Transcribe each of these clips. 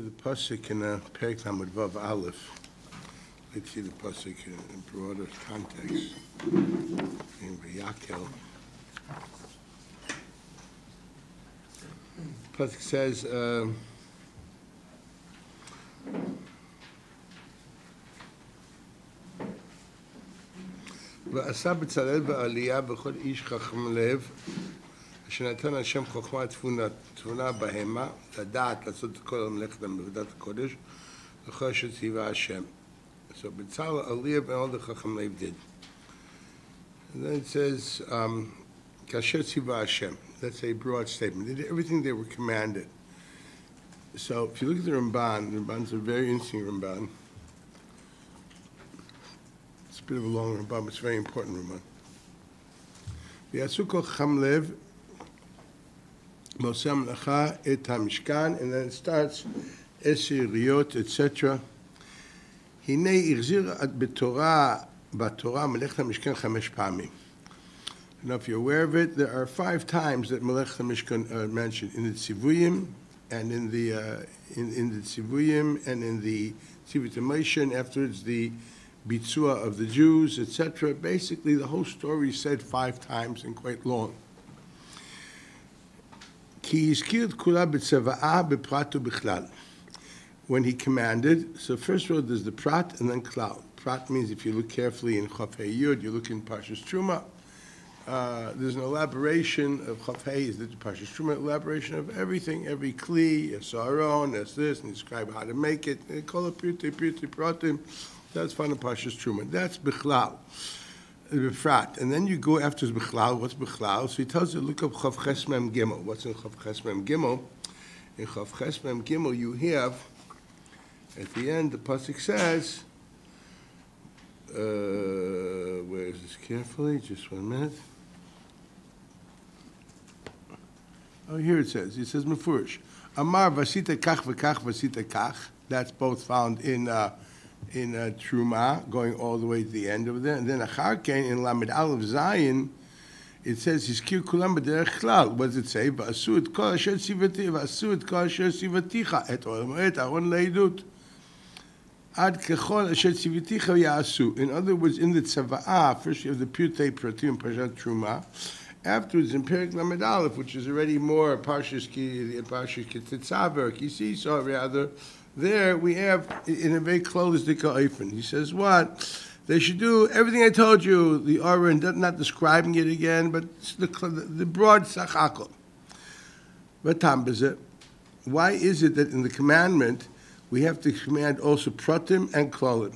the pasuk in Perek Lamed Vav Aleph. Let's see the pasuk in broader context in Vikahel. Pasuk says, ועשה בצלאל בעלייה בכל איש חכם לב, אשר נתן השם חוכמה תבונה בהמה, לדעת לעשות את כל המלאכת עבודת הקודש, וכל אשר ציווה השם. So B'tzalel, Aliyah, and all the Chacham Lev did. And then it says, Kasher tzivah Hashem. That's a broad statement. They did everything they were commanded. So if you look at the Ramban's a very interesting Ramban. It's a bit of a long Ramban, but it's a very important Ramban. V'yasu kol Chacham Lev, Moshe Melacha et HaMishkan, and then it starts, Esir, Riot, etc. הנה החזיר בתורה מלאכת המשכן 5 פעמים. Now if you're aware of it, there are 5 times that מלאכת המשכן are mentioned in the tzivuyim and in the tzivuyim and in the tzivut HaMoshe, afterwards the bitzua of the Jews, etc. Basically the whole story is said 5 times and quite long. כי הזכיר את כולה בצוואה בפרט ובכלל. When he commanded, so first of all there's the prat and then klal. Prat means if you look carefully in Chaf Hei Yud, you look in Parshas Truma. There's an elaboration of Chaf Hei, is the Parshas Truma, elaboration of everything, every kli, a saron, there's this, and describe how to make it. They call it pirtei pratim. That's found in Parshas Truma. That's bichlal, b'frat. And then you go after bichlal. What's bichlal? So he tells you, look up Chaf Ches Mem Gimel. What's in Chaf Ches Mem Gimel? In Chaf Ches Mem Gimel, you have. At the end, the pasuk says, where is this carefully? Just 1 minute. Oh, here it says Mefurish. Amar vasita kach v'kach vasita kach. That's both found in Truma, going all the way to the end of there. And then Acharkein in Lamed Aleph Zayin, it says Hiskir kulam b'derech klal. What does it say? V'asu et kol asher tzivati, v'asu et kol asher tzivaticha, et olam et aron leidut. Ad kechol asher tzivaticha ya'asu. In other words, in the tzava'ah, first you have the pirtei pratim, Parshat Truma. Afterwards, in Perek Lamed Aleph, which is already more Parshas Kitzaver, Kisisa, rather, there we have, in a very close dika'ifin, he says what? They should do everything I told you, the Oren, not describing it again, but the broad sachakol. Why is it that in the commandment, we have to command also pratim and klolim?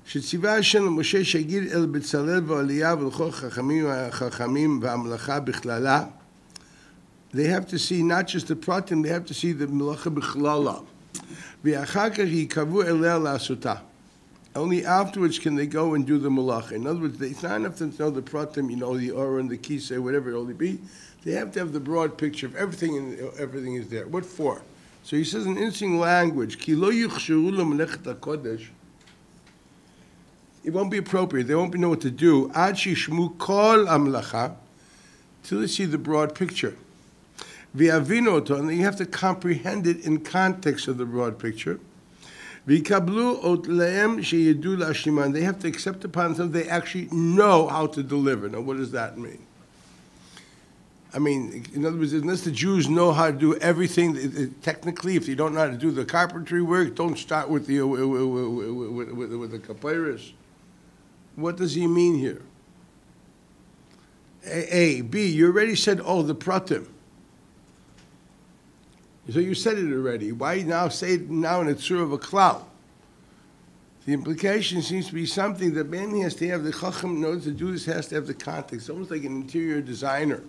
שציווה השם למשה שיגיד אל בצלאל ועלייה ולכל חכמים והמלאכה בכללה. They have to see not just the pratim, they have to see the melacha בכללה. ואחר כך יקבעו אליה לעשותה. Only afterwards can they go and do the melacha. In other words, it's not enough to know the pratim, the oren, the kisei, whatever it only be. They have to have the broad picture of everything, and everything is there. What for? So he says in interesting language, כי לא יוכשרו למלאכת הקודש. It won't be appropriate. They won't know what to do. Ad shishmu kol amlacha, till they see the broad picture. V'yavinu oto, and you have to comprehend it in context of the broad picture. V'yikablu ot lehem sheyedu la'ashliman. They have to accept upon themselves they actually know how to deliver. Now, what does that mean? I mean, in other words, unless the Jews know how to do everything, technically, if you don't know how to do the carpentry work, don't start with the with the kapeiros. What does he mean here? A. B. You already said, the pratim. So you said it already. Why now say it now in a tzur of a klal? The implication seems to be something that man has to have the chacham in order to do this, has to have the context. It's almost like an interior designer.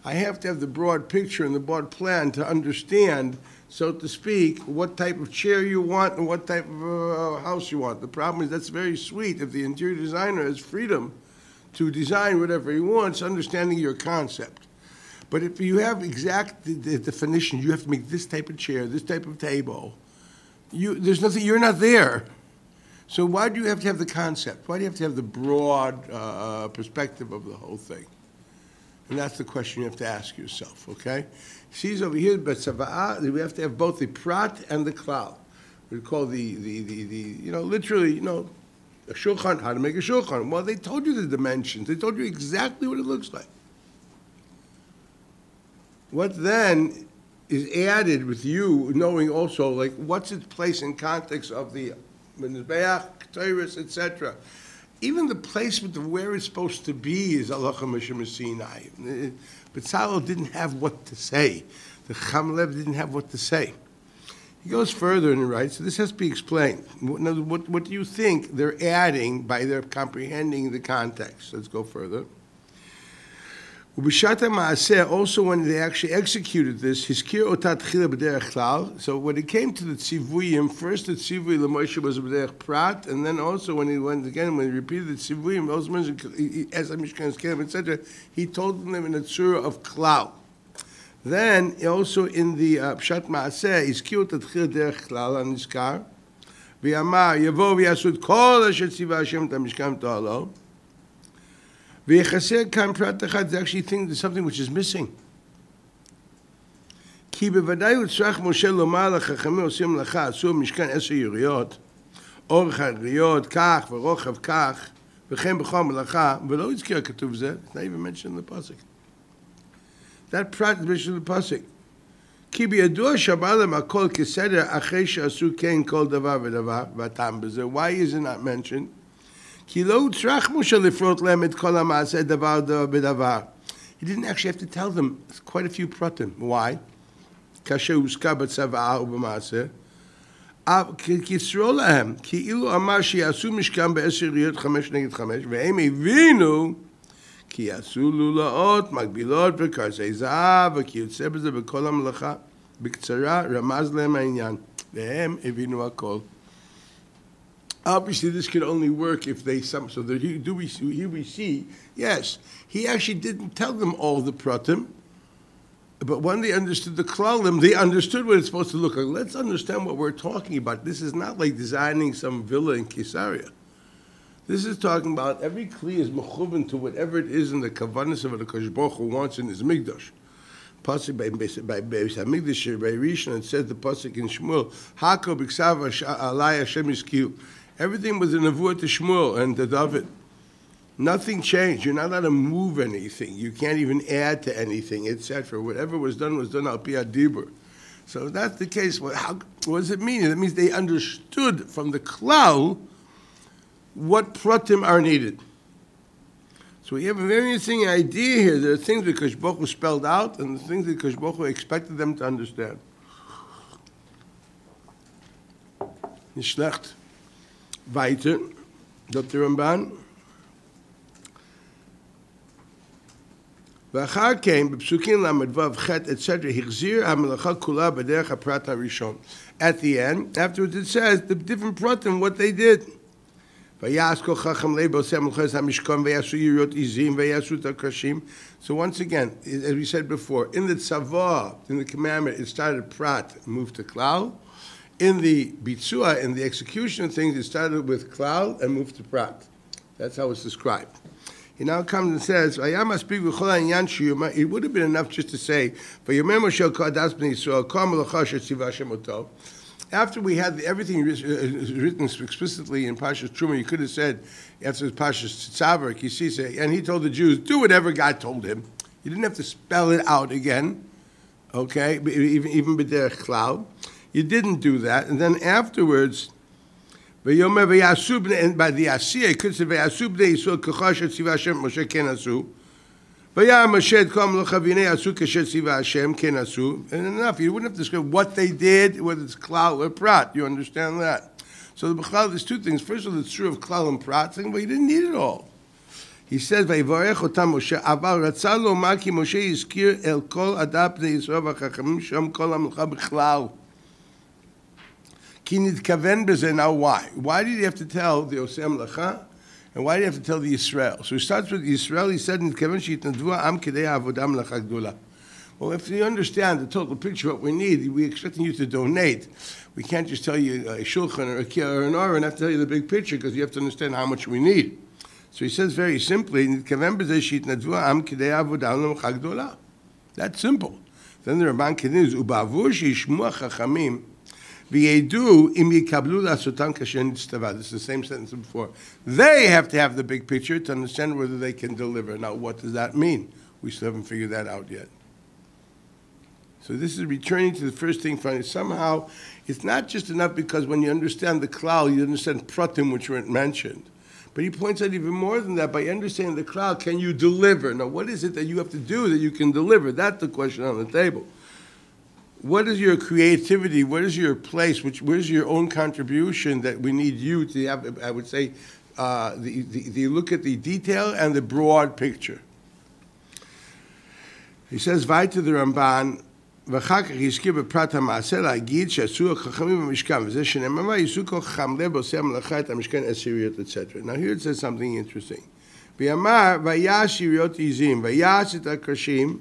I have to have the broad picture and the broad plan to understand, so to speak, what type of chair you want and what type of house you want. The problem is that's very sweet if the interior designer has freedom to design whatever he wants, understanding your concept. But if you have exact the definition, you have to make this type of chair, this type of table. There's nothing. You're not there. So why do you have to have the concept? Why do you have to have the broad perspective of the whole thing? And that's the question you have to ask yourself, okay? See over here, b'tzava'ah, we have to have both the prat and the klal. We call literally, a shulchan, how to make a shulchan. Well, they told you the dimensions. They told you exactly what it looks like. What then is added with you knowing also, like, what's its place in context of the mizbeach, Torahs, etc. Even the placement of where it's supposed to be is halacha Moshe Sinai. But Tzalel didn't have what to say. The Chamlev didn't have what to say. He goes further and he writes, so this has to be explained. What do you think they're adding by their comprehending the context? Let's go further. Also, when they actually executed this, so when it came to the tzivuyim, first the tzivui l'Moshe was b'derech prat, and then also when he repeated the tzivuyim, also mentioned as a mishkan's kelim, etc., he told them in a tzura of klal. Then also in the pshat maaseh, izkiru tatchil derech klal anizkar, v'yamar yavo v'yasud kol asher tziva Hashem tamishkan to'alo. V'yechaser kan prat echad, they actually think there's something which is missing. Ki bevadai utzrach Moshe lomar lachachamim osim lacha asu mishkan 10 yuriyot, orach hariyot kach v'rochav kach, v'chem b'chol melacha, v'lo izkir katuv zeh, it's not even mentioned in the pasuk. That prat is mentioned in the pasuk. Ki biyadua shabalem akol keseder achrei she'asu ken kol davar v'davar v'atam b'zeh. Why is it not mentioned? He didn't actually have to tell them quite a few pratim. Why? Obviously, this could only work if they so that here we see, yes, he actually didn't tell them all the pratim, but when they understood the klalim, they understood what it's supposed to look like. Let's understand what we're talking about. This is not like designing some villa in Caesarea. This is talking about every kli is mechuven to whatever it is in the kavanas of the Kosh Baruch Hu wants in his migdash. Pasuk by Hamikdash by Rishon, it says the pasuk in Shmuel, Hako b'ksav alai Hashem iskiu. Everything was a nevuah to Shmuel and to David. Nothing changed. You're not allowed to move anything. You can't even add to anything, etc. Whatever was done al pi hadibur. So if that's the case, what does it mean? It means they understood from the klal what pratim are needed. So we have a very interesting idea here. There are things that Kosh Baruch Hu spelled out and the things that Kosh Baruch Hu expected them to understand. Nicht schlecht. Weiter, Dr. Ramban. ואחר כן, בפסוקים ל"ו, ח', etc., החזיר המלאכה כולה בדרך הפרט הראשון. At the end, afterwards it says, the different pratim, what they did. ויעש כל חכם לב עושה מלאכת המשכן, ויעשו יריות עזים, ויעשו את הקרשים. So once again, as we said before, in the tzavah, in the commandment, it started prat, moved to klal. In the bitzua, in the execution of things, it started with klal and moved to prat. That's how it's described. He now comes and says, it would have been enough just to say, after we had everything written explicitly in Parshas Truma, you could have said, after Parshas Tzavar, and he told the Jews, do whatever God told him. You didn't have to spell it out again, okay, even b'derech klal. You didn't do that. And then afterwards, and by the Asiyah, it could say, V'yasub b'nei Yisrael k'chasher tziva Hashem Moshe ken asu. V'yam Moshe et kol melacha v'nei asu kasher tziva Hashem ken asu. And enough. You wouldn't have to describe what they did, whether it's klal or prat. You understand that? So the Bechal, there's two things. First of all, it's true of klal and prat, saying, well, you didn't need it all. He says, V'yivarech otam Moshe, aval ratzah lomar ki Moshe yizkir el kol adam b'nei Yisrael v'chachamim sham kol hamelacha b'chlal. Now why? Why did he have to tell the Oseh Melacha? And why did he have to tell the Yisrael? So he starts with Yisrael. He said, well, if you understand the total picture of what we need, we're expecting you to donate. We can't just tell you a shulchan or an aura and not tell you the big picture because you have to understand how much we need. So he says very simply, that's simple. Then the Ramban continues, this is the same sentence before. They have to have the big picture to understand whether they can deliver. Now, what does that mean? We still haven't figured that out yet. So this is returning to the first thing, finding somehow it's not just enough because when you understand the klal, you understand pratim, which weren't mentioned. But he points out even more than that. By understanding the klal, can you deliver? Now, what is it that you have to do that you can deliver? That's the question on the table. What is your creativity? What is your place? Where's your own contribution that we need you to have? I would say, the look at the detail and the broad picture. He says, "Weiter the Ramban." ואחר כך הזכיר בפרט המעשה להגיד שעשו החכמים במשכן, וזה שנאמר, יעשו כל חכם לב עושה המלאכה את המשכן עשיריות, etc. Now here it says something interesting. ואמר, ויעש יריות עזים, ויעש את הקרשים,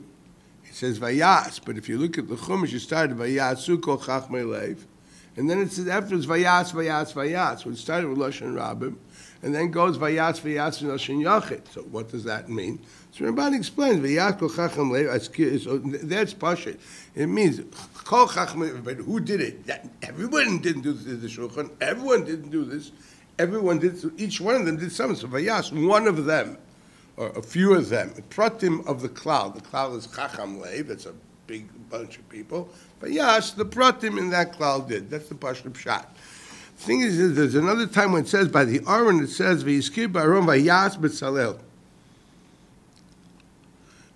it says ויעש, but if you look at the Chumash, it started, ויעשו כל חכמי לב, and then it says afterwards, ויעש, ויעש, ויעש, so it started with Lashon Rabbim, and then goes vayas vayas Lashon Yachid. So what does that mean? So Ramban explains vayas kol chacham lev. So that's pashut. It means kol chacham. But who did it? Everyone didn't do the shulchan. Everyone didn't do this. Everyone did. Each one of them did something. So vayas, one of them, or a few of them, pratim of the cloud. The cloud is chacham lev. That's a big bunch of people. Vayas, the pratim in that cloud did. That's the pashut pshat. The thing is, there's another time when it says by the Aaron, it says v'yiskir ba'aron v'yas b'tzalel.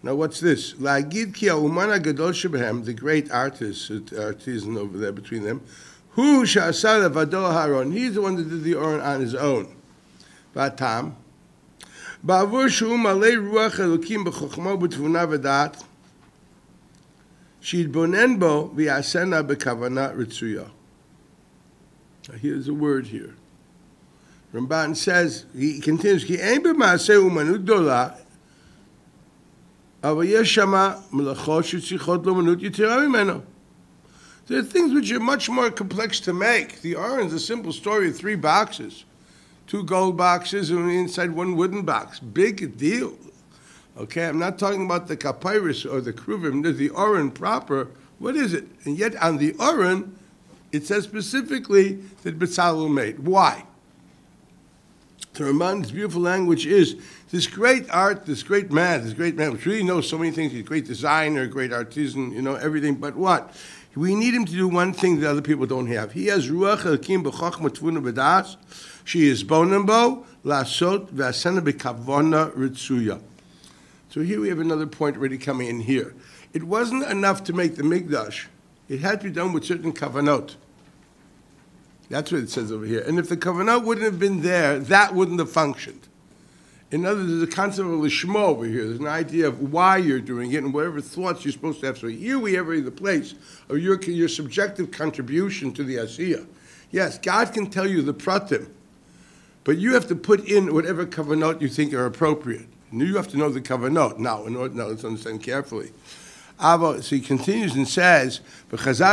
Now what's this? La'agid ki ha'uman ha'gadol shebehem, the great artisan over there between them, hu she'asa levado ha'aron, he's the one that did the Aaron on his own. V'atam, ba'avur she'u malei ruach elokim b'chokhma b'tvuna v'dat, she'yitbonen bo v'yasena b'kavana ritzuya. Here's a word here. Ramban says, he continues, Ki ein b'maaseh umanut dola, אבל יש שמה מלאכות שצריכות לאמנות יתרה ממנו. There are things which are much more complex to make. The Aron is a simple story of 3 boxes. 2 gold boxes and inside 1 wooden box. Big deal. Okay, I'm not talking about the papyrus or the kruvim. There's the Aron proper. What is it? And yet on the Aron, it says specifically that Bezalel made. Why? The Ramban's beautiful language is this great art, this great man, which really knows so many things. He's a great designer, a great artisan, everything. But what? We need him to do one thing that other people don't have. He has ruach elkim b'chokhma tvuna b'das. She is bonambo lasot v'asena b'kavona ritzuya. So here we have another point already coming in here. It wasn't enough to make the mikdash. It had to be done with certain kavanot. That's what it says over here. And if the kavanot wouldn't have been there, that wouldn't have functioned. In other words, there's a concept of lishmo over here. There's an idea of why you're doing it and whatever thoughts you're supposed to have. So here we have already the place of your subjective contribution to the asiyah. Yes, God can tell you the pratim, but you have to put in whatever kavanot you think are appropriate. You have to know the kavanot. Now, let's understand carefully. So he continues and says, that's an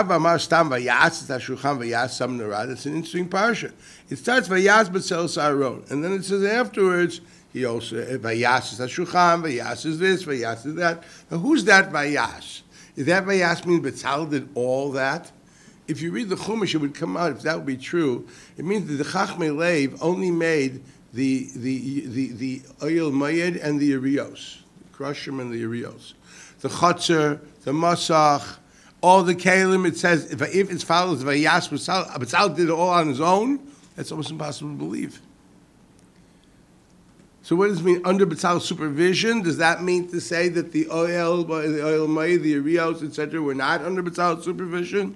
interesting parsha. It starts vayas b'tzel sa'aron, and then it says afterwards, he also, vayas is ha'shulchan, vayas is this, vayas is that. Now who's that vayas? If that vayas means Betzalel did all that? If you read the Chumash, it would come out, if that would be true, it means that the Chachmei Lev only made the oil mayed and the arios, the krushim and the arios. The chotzer, the masach, all the kalim, it says, if it follows vayas Betzalel did it all on his own, that's almost impossible to believe. So what does it mean, under Betzalel's supervision? Does that mean to say that the oil may, the arios, etc., were not under Betzalel's supervision?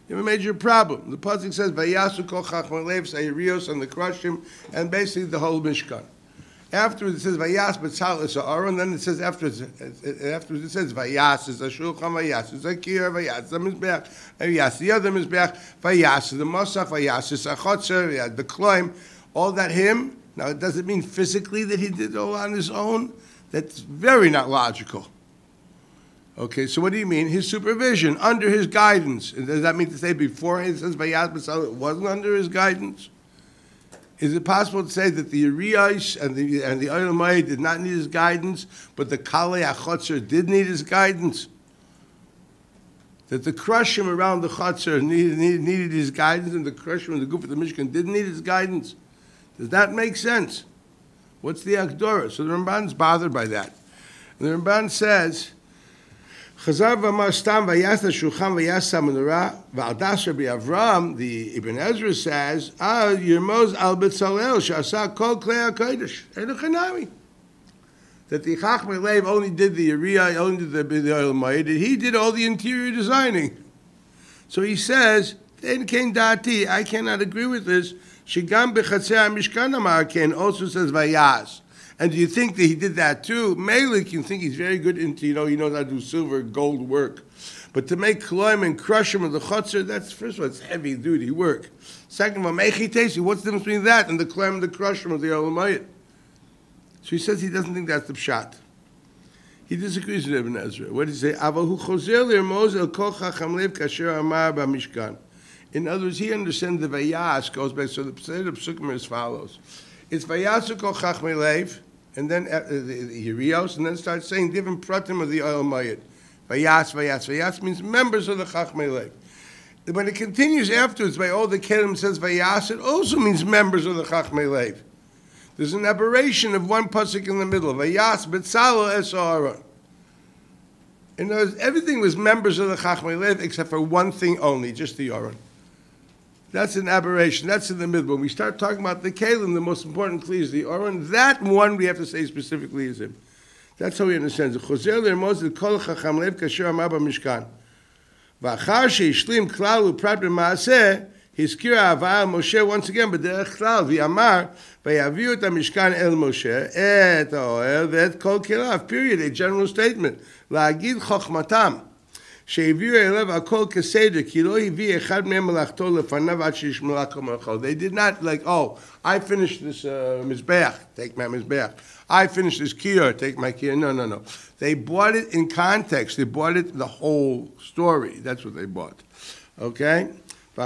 You have a major problem. The pasuk says, vayasu kol chachmei lev, arios and the krushim, and basically the whole Mishkan. Afterwards it says vayas Betzalel is Aaron. Then it says afterwards it says vayas is a shulchan, vayas is a kir, vayas the mizbeach, vayas the other mizbeach, vayas the masach, vayas is a chotzer, the kloim, all that him. Now it doesn't mean physically that he did it all on his own. That's very not logical. Okay, so what do you mean? His supervision, under his guidance. And does that mean to say before it says vayas Betzalel, it wasn't under his guidance? Is it possible to say that the Urias and the Oil Mayit did not need his guidance, but the Kalei HaChotzer did need his guidance? That the Krushim around the Chotzer needed his guidance, and the Krushim and the Guf of the Mishkan didn't need his guidance? Does that make sense? What's the Akdorah? So the Ramban's bothered by that. And the Ramban says, Chazar v'amar stam v'yas l'shulchan v'yas ha'menorah v'aldas Rabbi Avram, the Ibn Ezra says, Yirmoz al Betzalel she'asa kol klei HaKodesh. Eino chanami. That the Chachmei Lev only did the Uriah, only did the Oil Mayit, he did all the interior designing. So he says, En ken dati, I cannot agree with this. Shigam b'chatzei ha'mishkan amar ken, also says v'yas. And do you think that he did that too? Melik, you think he's very good into, he knows how to do silver, gold work. But to make kloim and crush him with the chotzer, that's, first of all, it's heavy duty work. Second of all, mechi tesi, what's the difference between that and the kloim and the crush him with the olamayit? So he says he doesn't think that's the pshat. He disagrees with Ibn Ezra. What does he say? Avahu chozer l'rmoz el kol chacham lev kasher amar b'mishkan. In other words, he understands the vayas goes back. So the psukim are as follows. It's vayas kol chachmei lev, and then the Yirios, and then starts saying different pratim of the Oil Mayit. Vayas, vayas, vayas means members of the Chachmei Lev. When it continues afterwards by all the Kelim says vayas, it also means members of the Chachmei Lev. There's an aberration of one pasuk in the middle. Vayas betzalo es Aaron. In other words, everything was members of the Chachmei Lev except for one thing only, just the Aaron. That's an aberration. That's in the middle. When we start talking about the Kalim, the most important kli is the Aaron. That one we have to say specifically is him. That's how he understands it. Chozer l'rmoz kol chacham lev kasher amar b'mishkan. V'achar sheishlim klal u'prat b'maaseh, hiskira Avah Moshe once again b'derech klal v'yamar v'yaviu et hamishkan el Moshe et ha'oel v'et kol kilav. Period. A general statement. La'agid chochmatam. They did not like, oh, I finished this mizbeach, take my mizbeach. I finished this kiyur, take my kiyur. No. They bought it in context. They bought it the whole story. That's what they bought. Okay? In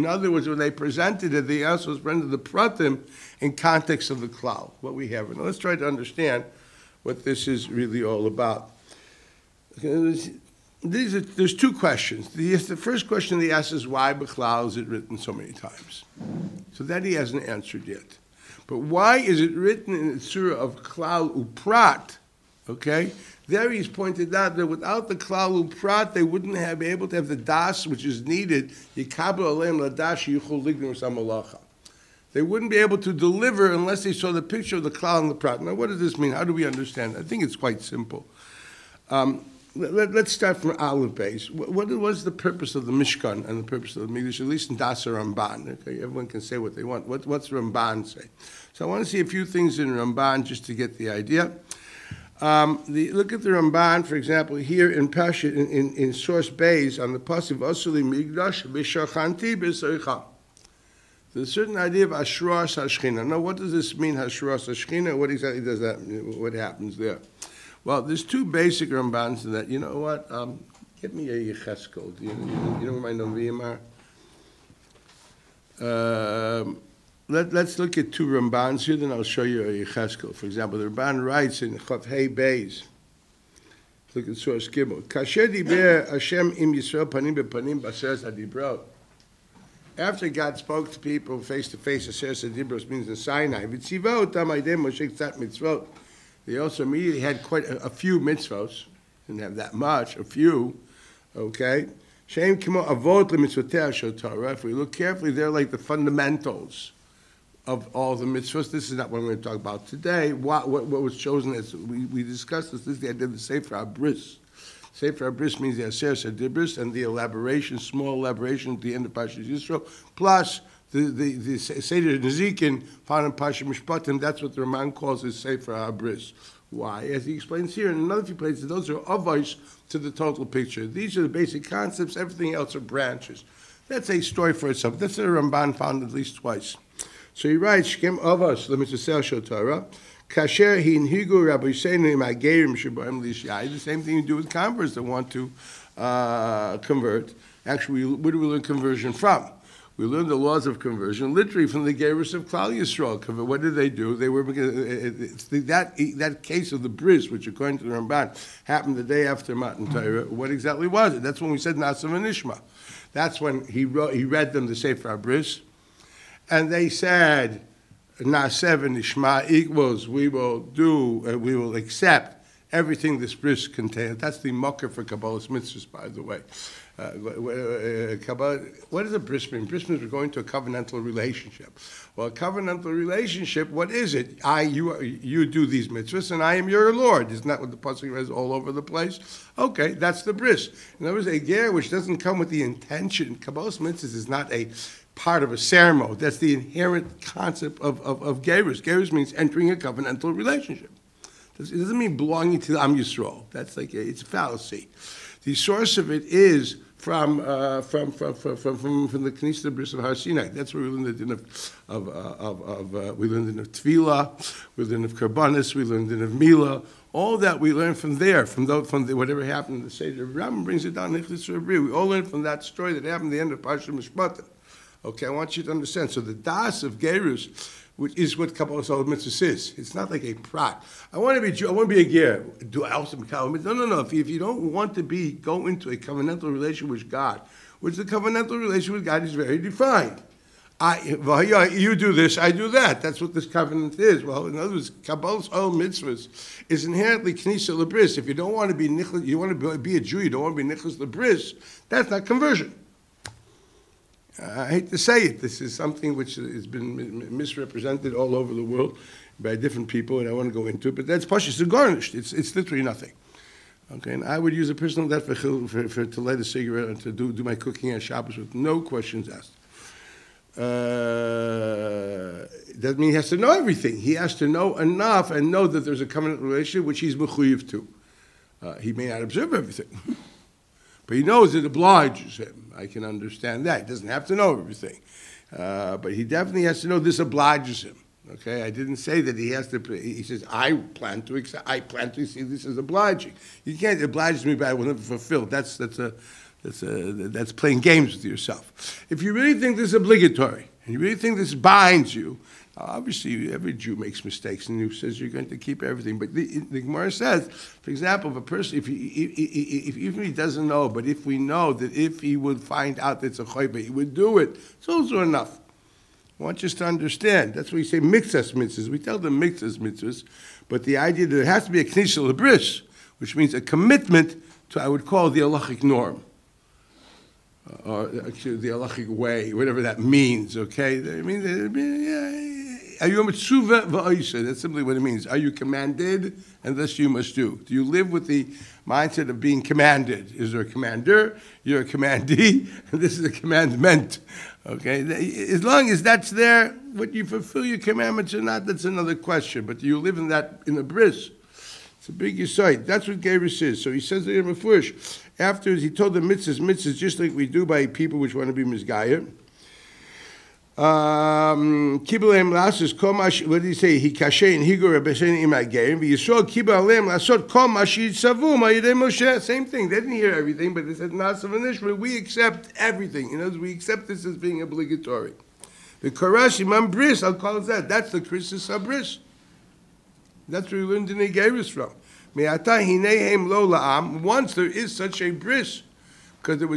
other words, when they presented it, they also presented the pratim in context of the klal, what we have. Now let's try to understand what this is really all about. There's two questions. The first question he asks is, why b'klal is it written so many times? So that he hasn't answered yet. But why is it written in the surah of klal uprat? Okay? There he's pointed out that without the klal uprat, they wouldn't be able to have the das which is needed. Yikabel aleim ladash yichul lignu samalacha. They wouldn't be able to deliver unless they saw the picture of the klal and the prat. Now, what does this mean? How do we understand? I think it's quite simple. Let's start from Aleph base. What was the purpose of the Mishkan and the purpose of the Mikdash? At least in Das Ramban. Okay, everyone can say what they want. What's Ramban say? So I want to see a few things in Ramban just to get the idea. Look at the Ramban, for example, here in Pasha, in source Bays, on the pasuk Asuli Migdash B'Shachanti B'Soicha. There's a certain idea of Ashras HaShechina. Now, what does this mean, Ashras HaShechina? What exactly does that mean? What happens there? Well, there's two basic Rambans in that. You know what? Get me a Yecheskel. You know where my Novim are? Let's look at two Rambans here, then I'll show you a Yecheskel. For example, the Ramban writes in Chav Hei Beis. Look at source Gimel. Kasher diber Hashem im Yisrael panim bepanim b'aseret hadibrot. After God spoke to people face to face, aseret hadibros means in Sinai. V'tziva otam aydei Moshe k'tzat mitzvot. They also immediately had quite a few mitzvos. Didn't have that much, a few. Okay. Shem kimo avot lemitzvotei shel Torah. If we look carefully, they're like the fundamentals of all the mitzvahs. This is not what we're going to talk about today. What was chosen as we discussed this is the idea of the Sefer HaBris. Sefer HaBris means the Aseret HaDibros and the elaboration, small elaboration at the end of Parshas Yisro, plus the Seder Nezikin found in Parshas Mishpatim. That's what the Raman calls his Sefer HaBris. Why? As he explains here in another few places, those are avos to the total picture. These are the basic concepts. Everything else are branches. That's a story for itself. That's what the Ramban found at least twice. So he writes, Shkem avos l'mitzvah shel Torah, Kasher hinhigu Rabbi Seinu Magerim Shabarim Lishai. The same thing you do with converts that want to convert. Actually, where do we learn conversion from? We learn the laws of conversion literally from the Gerus of Klal Yisrael. What did they do? They were that case of the bris, which according to the Ramban happened the day after Matan Torah. What exactly was it? That's when we said Nasav Nishma. That's when he read them the Sefer Bris, and they said Nasav Nishma equals we will accept everything this bris contains. That's the mocker for Kabbalah's mitzvahs, by the way. What does a bris mean? Bris means we're going to a covenantal relationship. Well, a covenantal relationship, what is it? You do these mitzvahs, and I am your Lord. Isn't that what the pasuk says all over the place? Okay, that's the bris. In other words, a ger which doesn't come with the intention. Kabbalah's mitzvahs is not a part of a ceremony. That's the inherent concept of gerus. Gerus means entering a covenantal relationship. It doesn't mean belonging to the Am Yisrael. That's it's a fallacy. The source of it is from the Knesset Bris of Har Sinai. That's where we learned the din we learned the din of Tefillah, we learned of Karbanis, we learned the din of Milah. All that we learned from there, whatever happened in the Seder. Rambam brings it down. We all learned from that story that happened at the end of Parshat Mishpatim. Okay, I want you to understand. So the das of Gerus, which is what Kabbalah mitzvah is. It's not like a prat. I want to be Jew. I want to be a ger. Do I also become no. If you don't want to go into a covenantal relation with God, which the covenantal relation with God is very defined. You do this, I do that. That's what this covenant is. Well, in other words, Kabbalah's whole mitzvahs is inherently k'nisa lebris. If you don't want to be nichlas, you want to be a Jew, you don't want to be nichlas lebris, that's not conversion. I hate to say it. This is something which has been misrepresented all over the world by different people, and I want to go into it. But that's pashtus and garnished. It's literally nothing. Okay, and I would use a personal debt for to light a cigarette and to do my cooking on Shabbos with no questions asked. Doesn't mean he has to know everything. He has to know enough and know that there's a covenant relationship which he's mechuyev to. He may not observe everything. But he knows it obliges him. I can understand that. He doesn't have to know everything. But he definitely has to know this obliges him. Okay? I didn't say that he has to, he says, I plan to see this as obliging. You can't oblige me, but I will never fulfill. That's playing games with yourself. If you really think this is obligatory, and you really think this binds you, obviously every Jew makes mistakes, and you says you're going to keep everything. But the Gemara says, for example, if a person, if even he doesn't know, but if we know that if he would find out that it's a choiba, he would do it, it's also enough. I want you to understand. That's why we say mixas mitzvahs. We tell them mixas mitzvahs, but the idea that there has to be a k'nisa lebris, which means a commitment to, I would call, the halachic norm. Or actually the halachic way, whatever that means, okay? I mean, are you a mitzvah v'oisha? That's simply what it means. Are you commanded, and this you must do? Do you live with the mindset of being commanded? Is there a commander? You're a commandee, and this is a commandment, okay? As long as that's there, what you fulfill your commandments or not, that's another question. But do you live in the bris? It's a big yesod. That's what Gerus is. So he says it in Mefurish. Afterwards, he told them mitzvahs, just like we do by people which want to be misgayer. Kibbaleim lasos kol mash. What did he say? He kashay and higur rabbeinu imagerim. V'yisrael kibbaleim lasot kol mashi savu ma'yidei Moshe. Same thing. They didn't hear everything, but they said nasav v'nishma. We accept everything. In other words, we accept this as being obligatory. The korash imam bris. I'll call it that. That's the krisis habris. That's where we learned the Gerus from. Once there is such a bris, because there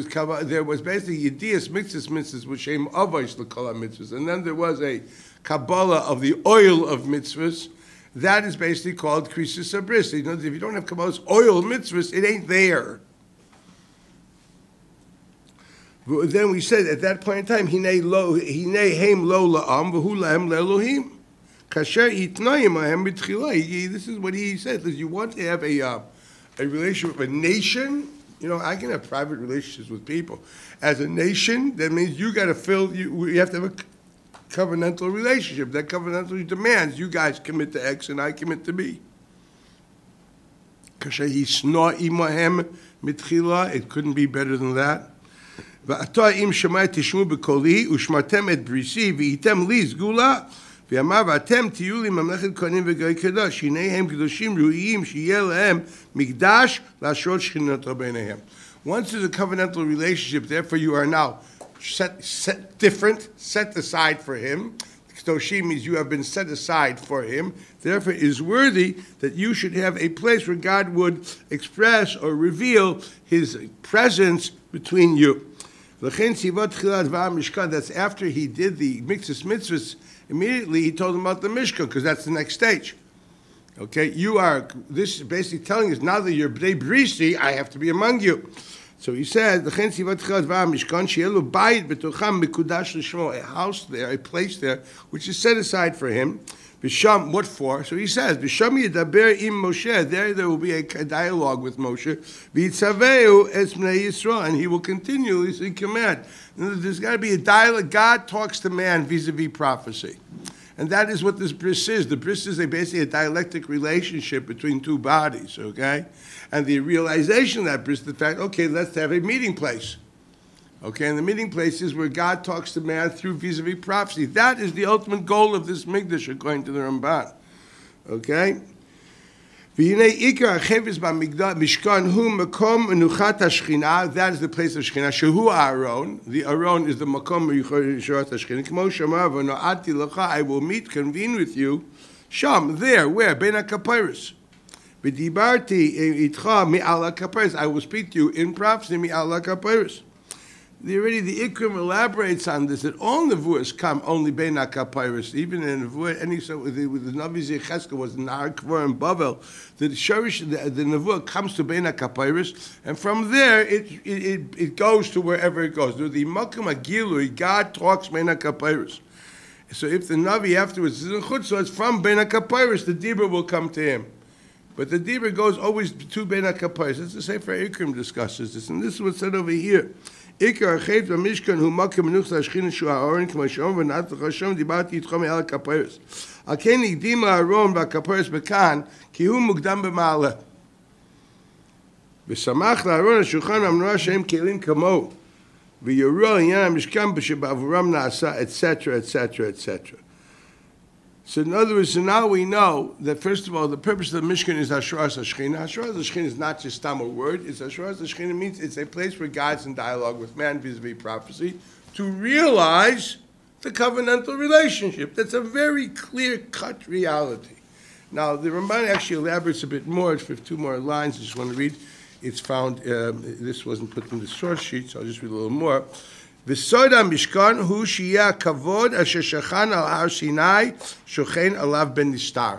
was basically Yedias mitzvahs which came avos l'kol mitzvahs, and then there was a Kabbalah of the oil of mitzvahs. That is basically called krisis habris. You know, if you don't have Kabbalah's oil of mitzvahs, it ain't there. Then we said at that point in time, Hinei heim lo la'am v'hu la'em le'elohim. This is what he said. You want to have a relationship with a nation. You know, I can have private relationships with people. As a nation, that means you got to you have to have a covenantal relationship. That covenantal demands you guys commit to X and I commit to B. It couldn't be better than that. ואמר, ואתם תהיו לי ממלכת כהנים וגוי קדוש, הנה הם קדושים ראויים שיהיה להם מקדש להשרות שכינתו ביניהם. Once there's a covenantal relationship, therefore you are now set different, set aside for him. Kedoshim means you have been set aside for him. Therefore it is worthy that you should have a place where God would express or reveal his presence between you. That's after he did the mitzvahs, immediately he told them about the Mishkan, because that's the next stage. Okay, this is basically telling us, now that you're Bnei Brisi, I have to be among you. So he said, a house there, a place there, which is set aside for him. What for? So he says, there will be a dialogue with Moshe, and he will continuously command. There's got to be a dialogue. God talks to man vis-a-vis prophecy. And that is what this bris is. The bris is basically a dialectic relationship between two bodies, okay? And the realization of that bris, the fact, okay, let's have a meeting place. Okay, and the meeting place is where God talks to man through vis-a-vis prophecy. That is the ultimate goal of this Mikdash, according to the Ramban. Okay? That is the place of Shekhinah. Shehu Aaron. The Aaron is the Makom Yisharat HaShekhinah. I will convene with you. Sham, there, where? Ben HaKapiris. I will speak to you in prophecy, Mi'al HaKapiris. The Ikrim elaborates on this, that all nevuahs come only bein HaKapiris. Even in nevuah, with the Navi Zecheskel was in Har Kvar and Bavel, the nevuah comes to bein HaKapiris, and from there it goes to wherever it goes. The Makom HaGilui, God talks bein HaKapiris. So if the Navi afterwards is in Chutzah, it's from bein HaKapiris, the Dibur will come to him. But the Dibur goes always to bein HaKapiris. It's the Sefer Ikrim discusses this, and this is what's said over here. Ikar Chayv Mishkan who Makom Menuchas Hashchina Shu Aaron K'ma Shom V'Nat L'Chashom Dibarti Yitchom Me'al HaKapiris. Al Ken Igdim Aaron VaKapiris Bekan Ki Hu Mukdam B'Ma'aleh. V'Samach LaAaron HaShulchan V'Amnora Shehem Kelim Kamo V'Yoru Al Inyan HaMishkan B'Shebavuram Na'asa, etc., etc., etc. So in other words, so now we know that first of all, the purpose of the Mishkan is Hashras HaShechina. Hashras HaShechina is not just a word. It's Hashras HaShechina means it's a place where God's in dialogue with man vis-a-vis prophecy to realize the covenantal relationship. That's a very clear-cut reality. Now, the Ramban actually elaborates a bit more. It's 2 more lines I just want to read. It's found, this wasn't put in the source sheet, so I'll just read a little more. וסוד המשכן הוא שיהיה הכבוד אשר שכן על הר סיני שוכן עליו בן נסתר.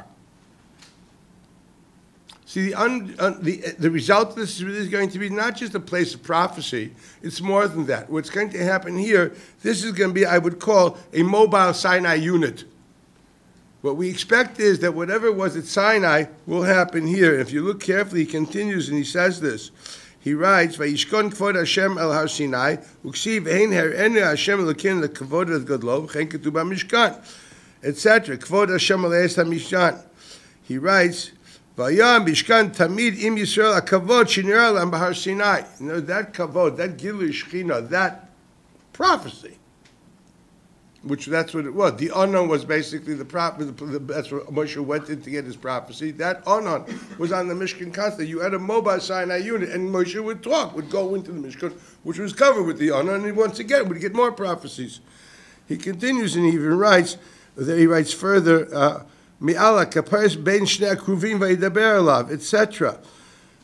See, the result of this is really going to be not just a place of prophecy, it's more than that. What's going to happen here, this is going to be, I would call, a mobile Sinai unit. What we expect is that whatever was at Sinai will happen here. If you look carefully, he continues and he says this. He writes, "Vayishkon kvod Hashem el Har Sinai, uksiv ein herenu Hashem elokeinu lekavod v'gadlo, v'chein ketuv b'mishkan, etc. Kvod Hashem el es hamishkan." He writes, "Vayam mishkan tamid im Yisrael hakavod shenira lam b'Har Sinai." You know that kavod, that gilui shechina, that prophecy, which that's what it was. The Onon was basically the prophet. That's where Moshe went in to get his prophecy. That Onon was on the Mishkan constantly. You had a mobile Sinai unit, and Moshe would talk, would go into the Mishkan, which was covered with the Onon, and once again would get more prophecies. He continues and he even writes, he writes further, Mi'ala kaparis ben shnei kruvim vayidaber alav, etc.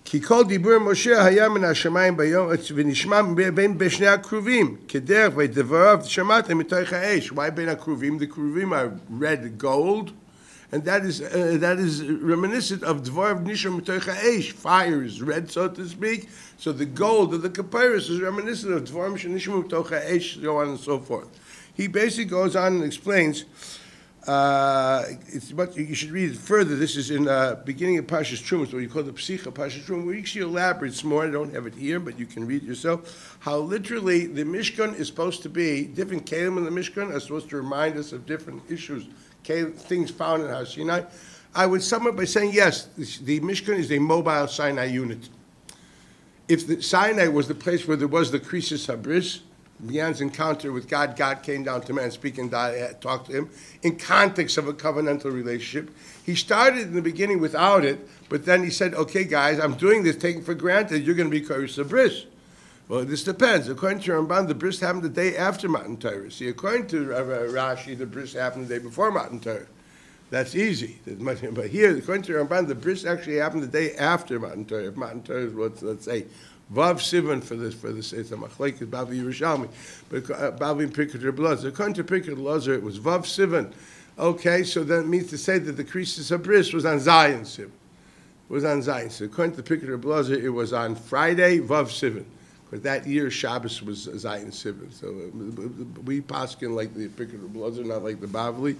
כי כל דיבור משה היה מן השמיים ביום ונשמע בין בשני הקרובים כדרך ודבריו שמעתם מתוך האש. Why בין הקרובים? The kruvim are red gold, and that is reminiscent of dvarav nishma mitoch ha'esh. Fire is red, so to speak. So the gold of the kapyrus is reminiscent of dvarav nishma mitoch ha'esh, so on and so forth. He basically goes on and explains. You should read it further. This is in beginning of Parshas Truma, what you call the Psicha Parshas Truma, where he actually elaborates more. I don't have it here, but you can read it yourself. How literally the Mishkan is supposed to be, different kelim in the Mishkan are supposed to remind us of different issues, things found in Har Sinai. I would sum up by saying, yes, the Mishkan is a mobile Sinai unit. If the Sinai was the place where there was the Krisis Habris, man's encounter with God. God came down to man, speak and talk to him in context of a covenantal relationship. He started in the beginning without it, but then he said, okay, guys, I'm doing this, taking for granted, you're going to be Koros Bris. Well, this depends. According to Ramban, the bris happened the day after Matan Torah. See, according to Rashi, the bris happened the day before Matan Torah. That's easy. But here, according to Ramban, the bris actually happened the day after Matan Torah. If Matan Torah is, let's say, Vav Sivan for this, it's a machlekes Bavi Yerushalmi, but Bavi and Pirkei Rebbe. According to Pirkei Rebbe, it was Vav Sivan. Okay, so that means to say that the crisis of bris was on Zion Sivan. It was on Zion. So according to Pirkei Rebbe, it was on Friday, Vav Sivan. But that year, Shabbos was Zion Sivan. So we paskin like the Pirkei Rebbe, not like the Bavli.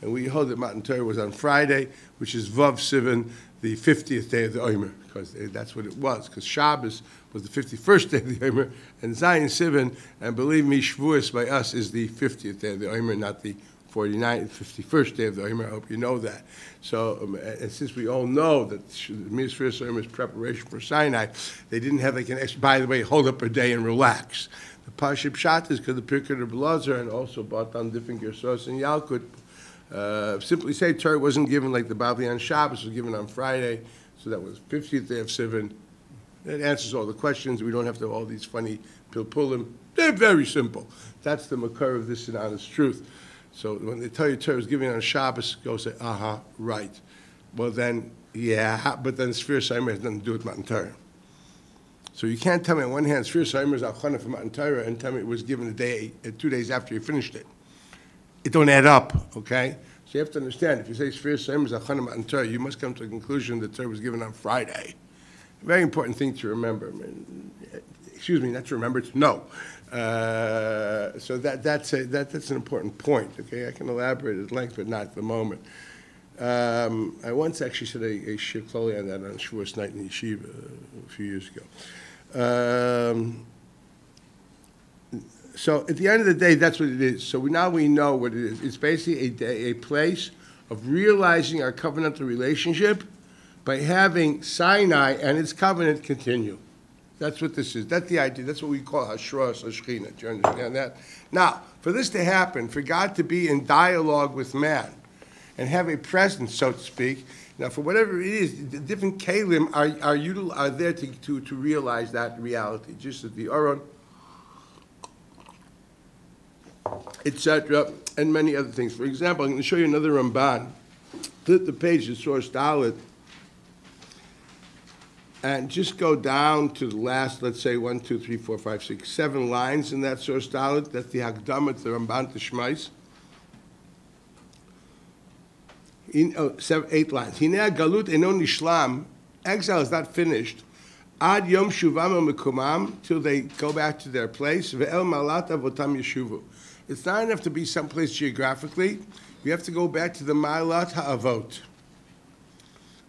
And we hold that Matan Torah was on Friday, which is Vav Sivan, the 50th day of the Omer, because that's what it was. Because Shabbos was the 51st day of the Omer, and Zion Sivan, and believe me, Shavuos by us is the 50th day of the Omer, not the 51st day of the Omer. I hope you know that. So, and since we all know that Mitzvah Omer is preparation for Sinai, they didn't have like an extra, by the way, hold up a day and relax. The Pashib Shat is because the Pirkei Rebbe and also brought on different Gersos and Yalkut. Simply say Torah wasn't given like the Bavli on Shabbos, was given on Friday, so that was 50th day of Sivan. That answers all the questions. We don't have to have all these funny pilpulim. They're very simple. That's the makar of this and honest truth. So when they tell you Torah was given on Shabbos, go say, right. Well then, yeah, but then Sfir Saimer has nothing to do with Matan Torah. So you can't tell me on one hand Sfir Saimer is Al-Chana for Matan Torah and tell me it was given a day, 2 days after you finished it. It don't add up, okay? So you have to understand, if you say Sfir Saimer is Al-Chana Matan Torah, you must come to the conclusion that Torah was given on Friday. A very important thing to remember. Excuse me, not to remember, to know. So that's an important point, okay? I can elaborate at length, but not at the moment. I once actually said a shir kloli on that on Shavuos night in Yeshiva a few years ago. So at the end of the day, that's what it is. So now we know what it is. It's basically a place of realizing our covenantal relationship by having Sinai and its covenant continue. That's what this is. That's the idea. That's what we call Hashras Hashchina. Do you understand that? Now, for this to happen, for God to be in dialogue with man and have a presence, so to speak, now for whatever it is, the different kalim are there to realize that reality, just as the Aron, etc., and many other things. For example, I'm going to show you another Ramban. Flip the page to source Dalet, and just go down to the last, let's say, 1, 2, 3, 4, 5, 6, 7 lines in that source Dalet. That's the Hakdamat, the Ramban to Shmais. 8 lines. Hinei galut eno nishlam. Exile is not finished. Ad yom shuvam mekumam, till they go back to their place. Ve'el malat avotam yeshuvu. It's not enough to be someplace geographically. You have to go back to the malat ha'avot.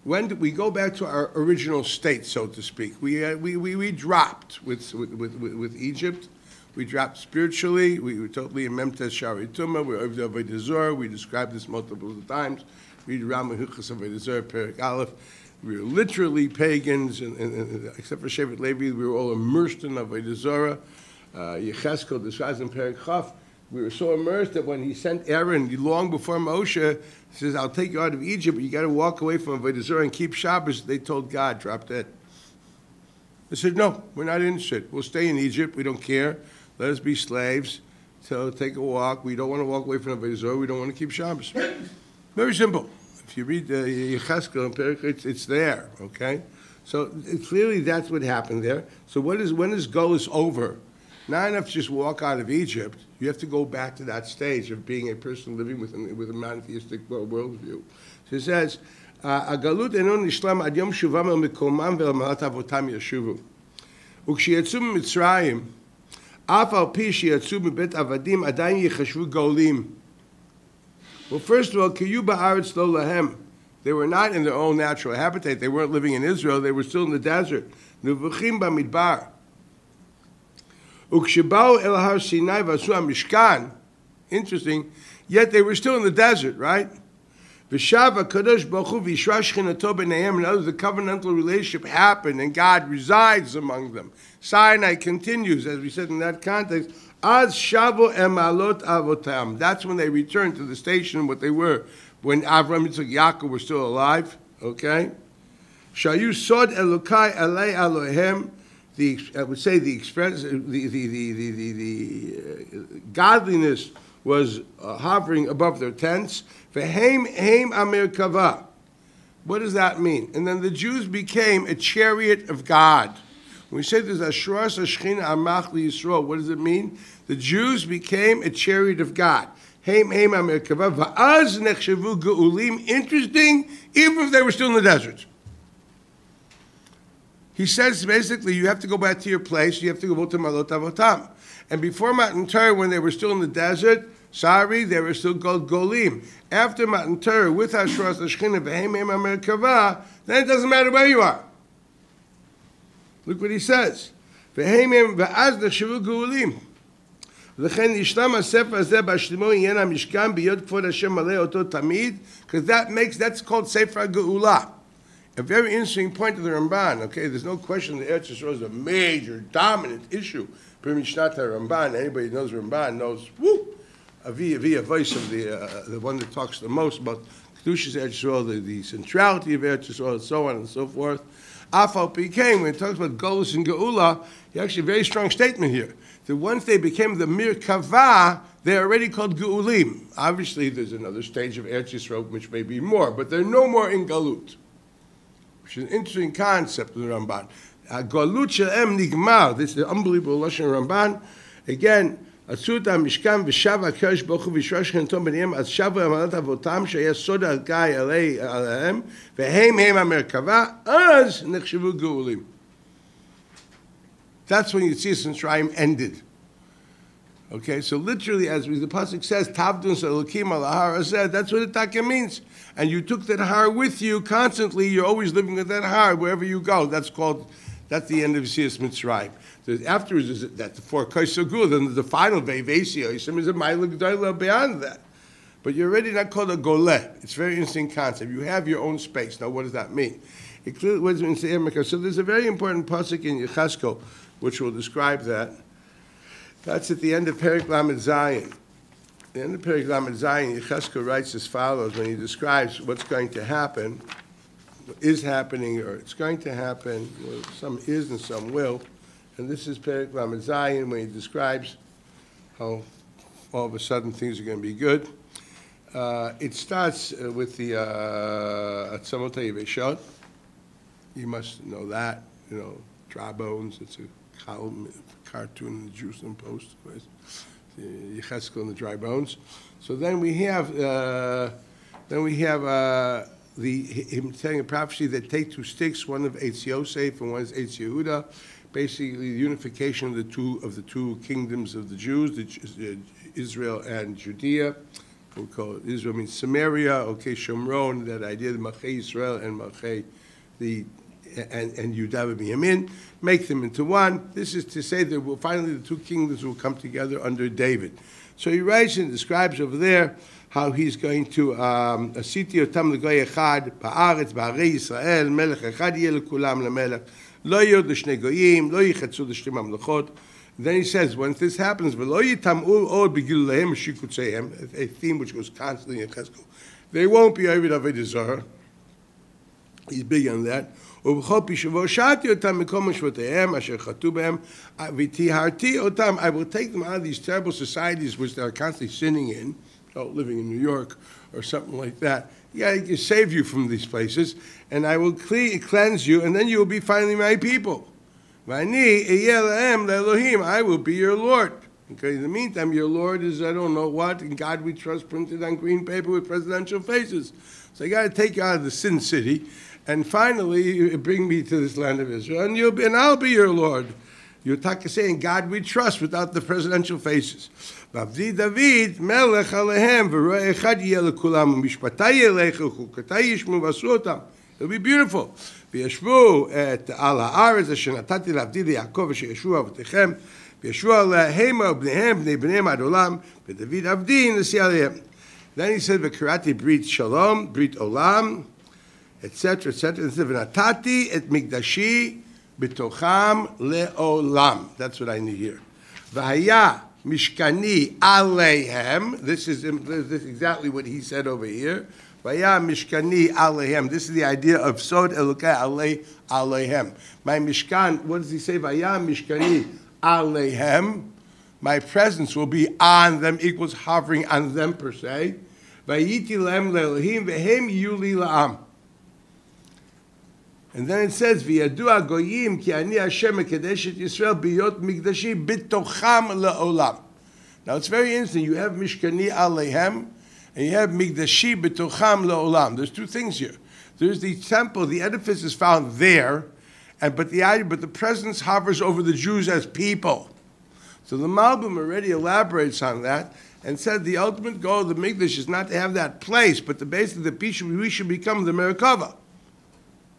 When we go back to our original state, so to speak, we dropped with Egypt. We dropped spiritually. We were totally in Memtes Shari Tumah. We were over the Avodah Zarah. We described this multiple times. Read Rama Huchas Avodah Zarah, Perek Aleph. We were literally pagans, and except for Shevet Levi, we were all immersed in Avodah Zarah. Yecheskel describes in Perek Chaf. We were so immersed that when he sent Aaron, long before Moshe, he says, I'll take you out of Egypt, but you got to walk away from Avodah Zarah and keep Shabbos. They told God, drop dead. They said, no, we're not interested. We'll stay in Egypt. We don't care. Let us be slaves. So take a walk. We don't want to walk away from Avodah Zarah. We don't want to keep Shabbos. Very simple. If you read Yecheskel and Perek, it's there, okay? So clearly that's what happened there. So when this goal is over, not enough to just walk out of Egypt. You have to go back to that stage of being a person living with a monotheistic worldview. So it says, "Agalut eno nishlam ad yom shuvam el mikomam ve'el malat avotam yeshuvu. Ukshiyatzu mitzrayim, af al pi sheyatzu mibet avadim adayin yichashvu golim." Well, first of all, kiyu ba'aretz lo lahem. They were not in their own natural habitat. They weren't living in Israel. They were still in the desert. Nuvuchim b'midbar. Ukshibau el har Sinai v'asu mishkan. Interesting. Yet they were still in the desert, right? V'shava kadosh baruch hu v'yishra shchinato b'neihem. In other words, the covenantal relationship happened, and God resides among them. Sinai continues, as we said in that context. Az shavu emalot avotam. That's when they returned to the station, what they were when Avram, Yitzchak, Yaakov were still alive. Okay? Shayu sod elokai alei Elohem. I would say the godliness was hovering above their tents. Ve'heim heim amir kavah. What does that mean? And then the Jews became a chariot of God. When we say there's Ashras Ashchina Amach Yisrael, what does it mean? The Jews became a chariot of God. Heim heim amir kavah va'az nechshavu geulim. Interesting, even if they were still in the desert. He says basically you have to go back to your place, you have to go to Malot Avotam. And before Matan Torah, when they were still in the desert, sorry, they were still called Golim. After Matan Torah, with Ashras Ashchina v'heim heim amir kavah, then it doesn't matter where you are. Look what he says. V'heim heim v'az nechshavu geulim. V'chen yishlam ha'sefer hazeh b'ashlimo inyan ha'mishkan b'yod k'vod Hashem malei oto tamid, because that's called Sefer HaGeulah. A very interesting point of the Ramban. Okay, there's no question that Eretz Yisrael is a major, dominant issue. B'mishnat Ramban. Anybody who knows Ramban knows. A voice of the one that talks the most about Kedushas Eretz Yisrael, the centrality of Eretz Yisrael, and so on and so forth. Afal Pikein, when he talks about Golus and Geula, he actually a very strong statement here. That once they became the Mir Kavah, they're already called Geulim. Obviously, there's another stage of Eretz Yisrael which may be more, but they're no more in Galut. Which is an interesting concept of the Ramban. Galut she'em nigmar. This is the unbelievable Lashon Ramban. Again, Asut HaMishkan v'shav HaKadosh Baruch Hu v'yishrash Chentom b'niyam az shavu amalat avotam sheyeh sod al-gai alehem v'heim heim ha-merkava az nechshavu geulim. That's when Yetzias Mitzrayim ended. Okay, so literally, as the pasuk says, "Tavdun Elokim al har hazeh," that's what it means. And you took that har with you constantly. You're always living with that har wherever you go. That's the end of Yetzias Mitzrayim. Afterwards, is that the four kaisel gul. Then the final ve'vesio. Yisrael is a ma'ila g'dayla beyond that. But you're already not called a goleh. It's a very interesting concept. You have your own space. Now, what does that mean? It clearly was in the So there's a very important pasuk in Yechezkel which will describe that. That's at the end of Perek Lamed Zayin. The end of Perek Lamed Zayin, Yechezkel writes as follows when he describes what's going to happen, is happening, or it's going to happen. Well, some is and some will. And this is Perek Lamed Zayin when he describes how all of a sudden things are going to be good. It starts with the Atzamot HaYeveshot. You must know that, dry bones. It's a cartoon in the Jerusalem Post, Yechezkel and the dry bones. So then we have him telling a prophecy that take two sticks, one of Eitz Yosef and one is Eitz Yehuda, basically the unification of the two kingdoms of the Jews, Israel and Judea. We call it Israel means Samaria, okay, Shomron, that idea, the Machei Israel and Machei and Yudah and Binyamin, make them into one. This is to say that finally the two kingdoms will come together under David. So he writes and describes over there how he's going to asiti otam legoy echad ba'aretz ba'arei Yisrael melech echad yeh lekulam lemelech lo yod l'shnei goyim lo yichatzu l'shnei mamlechot. Then he says, once this happens, v'lo yitam'u od b'gilulehem v'shikutzehem, a theme which goes constantly in Yechezkel. They won't be Ovid Avodah Zarah. He's big on that. I will take them out of these terrible societies which they are constantly sinning in, living in New York or something like that. Yeah, I can save you from these places, and I will cleanse you, and then you will be finally my people. I will be your Lord. Okay, in the meantime, your Lord is I don't know what, in God we trust, printed on green paper with presidential faces. So I got to take you out of the sin city, and finally bring me to this land of Israel, and I'll be your Lord. You're saying, God we trust, without the presidential faces. David, melech alehem, v'roeh echad yeh lekulam, u'mishpatai elecha, u'chukatai yishmu v'asu otam. It'll be beautiful. V'yashvu et al ha'aretz asher natati l'avdi liYaakov asher yeshvu avotechem, v'yashvu aleh hema u'bneihem bnei bneihem ad olam, v'David avdi nasi alehem. Then he said, v'karati brit shalom, brit olam, etc., etc. And he said, v'natati et mikdashi b'tocham le'olam. That's what I need here. V'haya Mishkani Aleihem. This is exactly what he said over here. Vaya Mishkani Aleihem. This is the idea of Sod Elokai Aleihem. My Mishkan, what does he say? Vaya Mishkani Aleihem. My presence will be on them, equals hovering on them per se. Vayiti Lehem Le'Elohim Vehem Yuli La'am. And then it says, "V'yadu hagoyim ki ani Hashem mekadesh et Yisrael biyot mikdashi bitocham le'olam." Now it's very interesting. You have Mishkani Aleihem, and you have Mikdashi bitocham le'olam. There's two things here. There's the temple, the edifice is found there, but the presence hovers over the Jews as people. So the Malbim already elaborates on that and said the ultimate goal of the Mikdash is not to have that place, but the base of the peace, we should become the Merkava.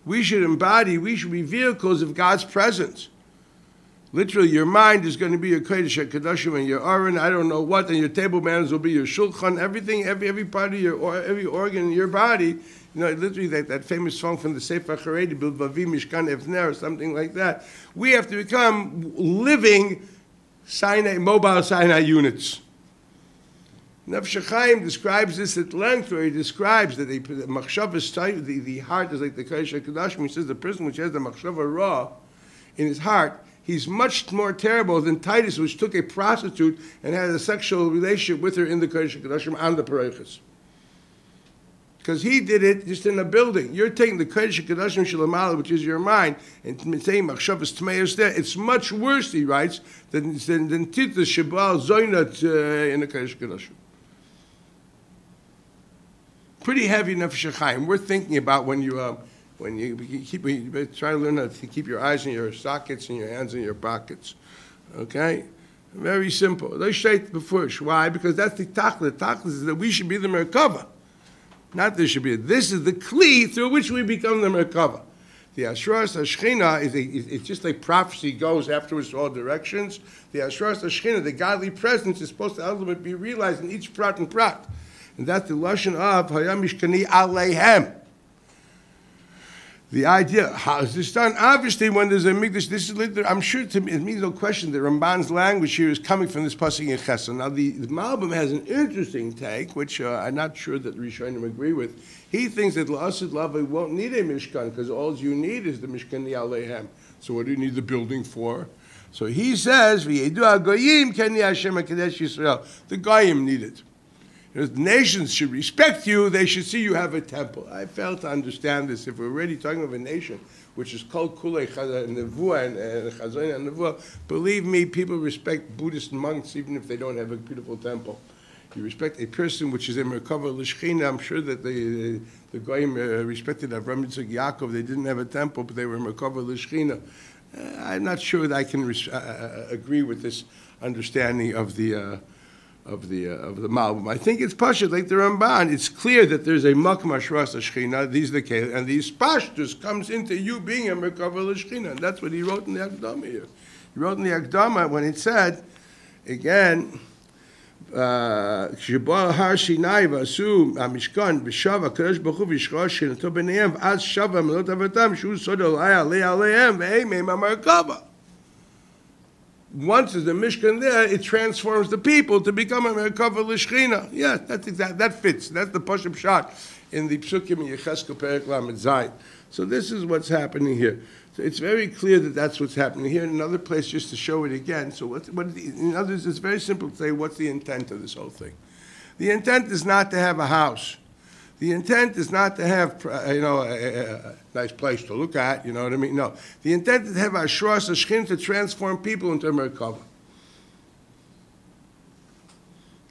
We should be vehicles of God's presence. Literally, your mind is going to be your Kodesh HaKadoshim and your Aron, I don't know what, and your table manners will be your Shulchan, everything, every part of every organ in your body. You know, literally that famous song from the Sefer Haredi, Bilvavi Mishkan Evner, or something like that. We have to become living mobile Sinai units. Nefesh Chaim describes this at length, where he describes that the heart is like the Kodesh HaKadoshim. He says the person which has the machshava ra in his heart, he's much more terrible than Titus, which took a prostitute and had a sexual relationship with her in the Kodesh HaKadoshim on the Parechas. Because he did it just in a building. You're taking the Kodesh HaKadoshim Shalamala, which is your mind, and saying machshavas tmeis there. It's much worse, he writes, than Titus Shabal Zoynat in the Kodesh HaKadoshim. Pretty heavy Nefesh Chaim. We're thinking about when you try to learn how to keep your eyes in your sockets and your hands in your pockets. Okay? Very simple. Why? Because that's the tachlis. The tachlis is that we should be the Merkava. Not this should be. This is the kli through which we become the Merkava. The Ashras HaShechina it's just like prophecy goes afterwards to all directions. The Ashras HaShechina, the godly presence, is supposed to ultimately be realized in each prat and prat. And that's the lashon of Hayam Mishkani Aleihem. The idea, how is this done? Obviously, when there's a mikdash, this is literally, I'm sure it means no question that Ramban's language here is coming from this pasuk in Chesed. Now, the Malbim has an interesting take, which I'm not sure that Rishonim agree with. He thinks that La'asid Lava won't need a Mishkan, because all you need is the Mishkani Aleihem. So what do you need the building for? So he says, V'yedu hagoyim keni Hashem HaKadosh Yisrael. The Goyim need it. The nations should respect you. They should see you have a temple. I fail to understand this. If we're already talking of a nation which is called Kulei Nevuah and Chazon and Nevuah, believe me, people respect Buddhist monks even if they don't have a beautiful temple. You respect a person which is a Merkava L'Shechina. I'm sure that the Goyim respected Avraham Yitzchak Yaakov. They didn't have a temple, but they were Merkava L'Shechina. I'm not sure that I can agree with this understanding of the Malbim. I think it's pashut like the Ramban. It's clear that there's a makam ashras hashchina. These are the keilim, and these pashtus comes into you being a merkava l'shchina, and that's what he wrote in the Akdama here. He wrote in the Akdama when it said, again, "Shebal har Sinai v'asu hamishkan v'shava kadosh baruch hu v'yishchor shinato b'neihem v'az shava melot avatam shu sod olai alei aleihem ve'eimem hamerkava." Once there's a Mishkan there, it transforms the people to become a Merkava L'Shechina. Yeah, that's exact. That fits. That's the Pashup shot in the Psukim in Yecheskel Perek Lamed Zayin. So this is what's happening here. So it's very clear that that's what's happening here. In another place, just to show it again. So in others, it's very simple to say, what's the intent of this whole thing? The intent is not to have a house. The intent is not to have, a nice place to look at, you know what I mean? No. The intent is to have Ashras HaShechin to transform people into a Merkava.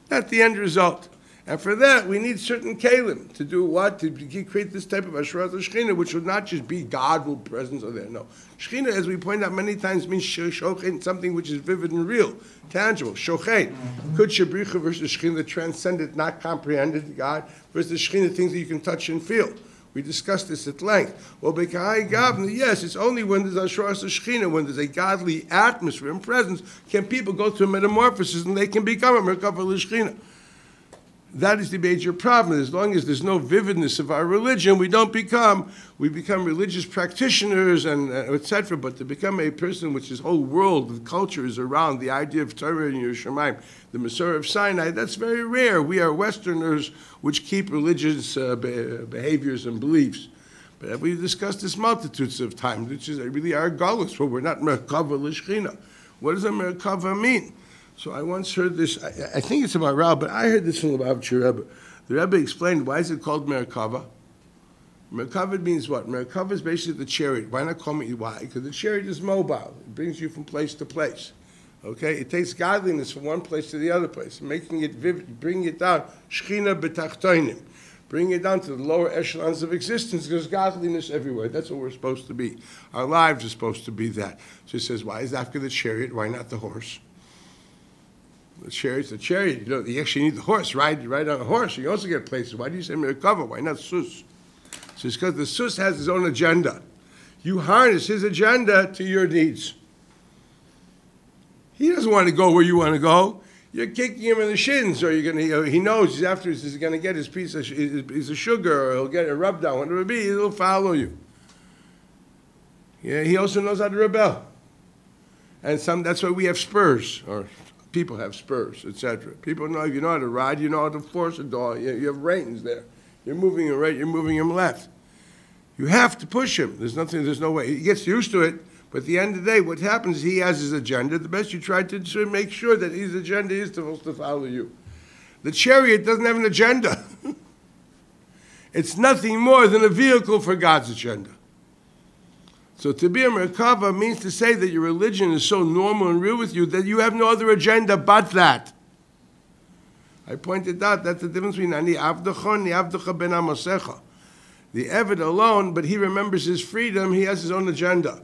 That's the end result. And for that, we need certain kalim to do what? To create this type of Ashras HaShechina, which would not just be God will presence of there. No. Shechina, as we point out many times, means shochein, something which is vivid and real, tangible. Shochein. Could Shabricha versus Shechina, transcended, not comprehended God, versus Shechina, things that you can touch and feel. We discussed this at length. Well, B'kahai Gavna, yes, it's only when there's Ashras HaShechina, when there's a godly atmosphere and presence, can people go through a metamorphosis and they can become a Merkava L'Shechina. That is the major problem. As long as there's no vividness of our religion, we become religious practitioners and etc. But to become a person which his whole world, the culture is around the idea of Torah and Yerushalayim, the Masorah of Sinai, that's very rare. We are Westerners which keep religious behaviors and beliefs. But we've discussed this multitudes of times, which is really our galus, but we're not Merkava L'Shechina. What does a Merkava mean? So I once heard this, I think it's about Rav, but I heard this from about Rebbe. The Rebbe explained, why is it called Merkava? Merkava means what? Merkava is basically the chariot. Why not call me? Why? Because the chariot is mobile. It brings you from place to place. Okay? It takes godliness from one place to the other place, making it vivid, bringing it down. Shechina b'tachtoinim. Bring it down to the lower echelons of existence. There's godliness everywhere. That's what we're supposed to be. Our lives are supposed to be that. So he says, why is after the chariot? Why not the horse? The chariot's the chariot. You actually need the horse. Ride on a horse. You also get places. Why do you say Merkava? Why not Sus? So it's because the Sus has his own agenda. You harness his agenda to your needs. He doesn't want to go where you want to go. You're kicking him in the shins, or you're gonna. He knows he's going to get his piece of sugar, or he'll get a rub down. Whatever it be, he'll follow you. Yeah, he also knows how to rebel. And that's why we have spurs, or people have spurs, etc. People know if you know how to ride, you know how to force a dog. You have reins there. You're moving him right, you're moving him left. You have to push him. There's no way. He gets used to it, but at the end of the day, what happens is he has his agenda. The best you try to make sure that his agenda is supposed to follow you. The chariot doesn't have an agenda. It's nothing more than a vehicle for God's agenda. So to be a Merkava means to say that your religion is so normal and real with you that you have no other agenda but that. I pointed out that's the difference between Ani Avdacha and the Avdacha ben Amosecha. The Eved alone, but he remembers his freedom, he has his own agenda.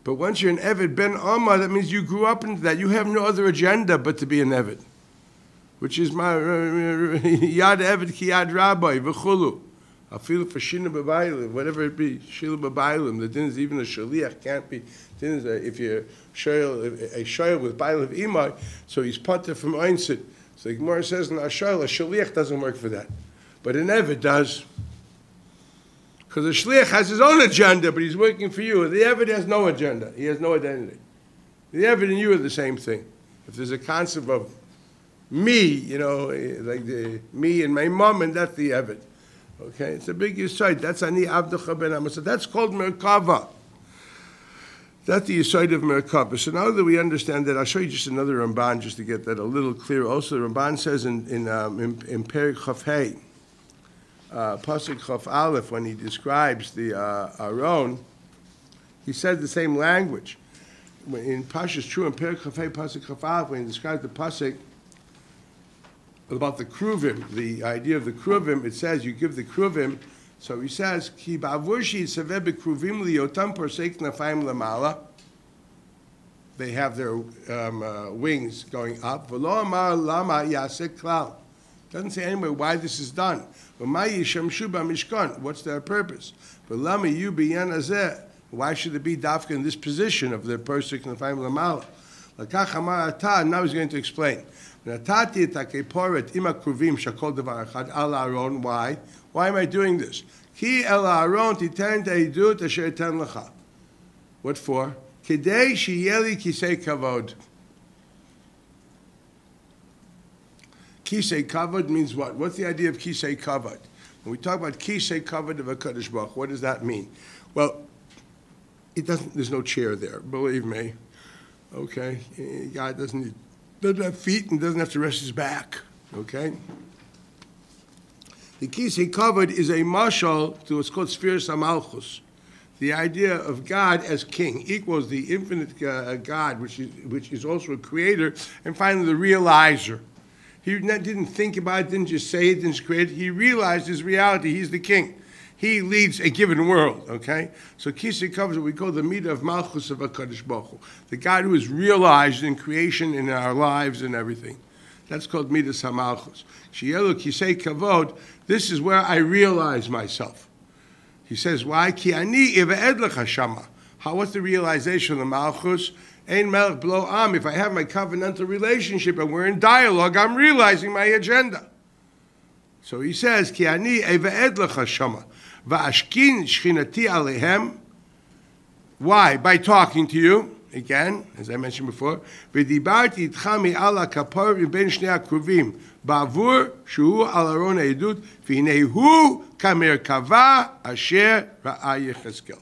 But once you're an Eved ben Amma, that means you grew up into that. You have no other agenda but to be an Eved, which is my Yad Eved ki Yad Rabbi, v'chulu. I feel for Shina B'Bailim, whatever it be, Shila B'Bailim, the din is even a Shaliach, can't be, din is if you're a Shoyal with Bail of Imai, so he's pater from Einsit. So the Gemara says in Ashayla, a Shaliach doesn't work for that. But an Eved does. Because the Shliach has his own agenda, but he's working for you. The Eved has no agenda. He has no identity. The Eved and you are the same thing. If there's a concept of me, like me and my mom, and that's the Eved. Okay, it's a big yisoid. That's Ani Avdacha ben Amma. So that's called Merkava. That's the yisoid of Merkava. So now that we understand that, I'll show you just another Ramban just to get that a little clearer. Also, the Ramban says in Perik Chaf Hey, Pasuk Chaf Aleph, when he describes the Aron, he said the same language. In Pasha's True, in Perik Chaf Hey, Pasuk Chaf Aleph, when he describes the Pasuk about the kruvim, the idea of the kruvim, it says you give the kruvim. So he says, "Ki ba'avurshi saveh bekruvim liyotam porsek nafayim lamala." They have their wings going up. V'lo amar lama yaseh klal. Doesn't say anywhere why this is done. V'ma yishamshu b'mishkan. What's their purpose? V'lama yu b'yan hazeh. Why should it be dafka in this position of the porsek nafayim lamala? Lakach amar ata. Now he's going to explain. Why? Why am I doing this? What for? Kisei kavod means what? What's the idea of kisei kavod? When we talk about kisei kavod of HaKadosh Baruch Hu, what does that mean? Well, it doesn't. There's no chair there, believe me. Okay, God doesn't have feet and doesn't have to rest his back. Okay. The kisei kavod is a mashal to what's called Spheres HaMalchus. The idea of God as king equals the infinite God, which is also a creator, and finally the realizer. He didn't think about it, didn't just say it, didn't just create it. He realized his reality. He's the king. He leads a given world, okay? So Kisei Kavod is what we call the Midah of Malchus of HaKadosh Baruch Hu, the God who is realized in creation, in our lives and everything. That's called Midah HaMalchus. Sheyelu Kisei Kavod, this is where I realize myself. He says, why? Ki ani iva'ed lecha shama. What's the realization of the Malchus? Ein melech b'lo am. If I have my covenantal relationship and we're in dialogue, I'm realizing my agenda. So he says, Ki ani eva'ed lecha shama, va'ashkin shchinati alehem. Why? By talking to you, again, as I mentioned before, v'dibarti itcha mi'ala kapor ben shnei hakruvim, ba'avur shuhu al aron ha'edut, v'hinei hu kamerkava asher ra'a Yechezkel.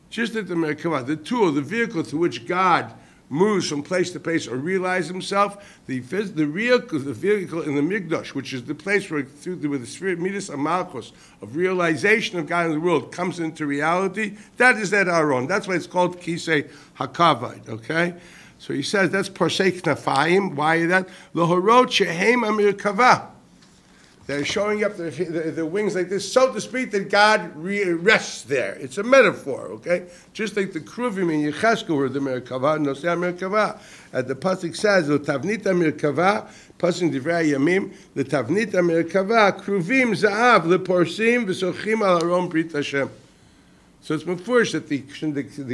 Just like the merkava, the tool, the vehicle through which God moves from place to place or realize himself, the vehicle in the Migdash, which is the place where with the spirit Midas Amalchus of realization of God in the world comes into reality, that is that Aron. That's why it's called Kisei HaKavod, okay? So he says that's Parsei Knafayim. Why is that? Lohorot Shehem Amir Kavah. They're showing up the wings like this, so to speak, that God rests there. It's a metaphor, okay? Just like the Kruvim in Yechezkel were the Merkava, Nosei Merkava. As the Pasuk says, the Tavnit Merkava, Pasuk Divrei Yamim, the Tavnit Merkava, Kruvim Za'av, the Porsim, V'sochim al Aron Brit Hashem. So it's mefurish that the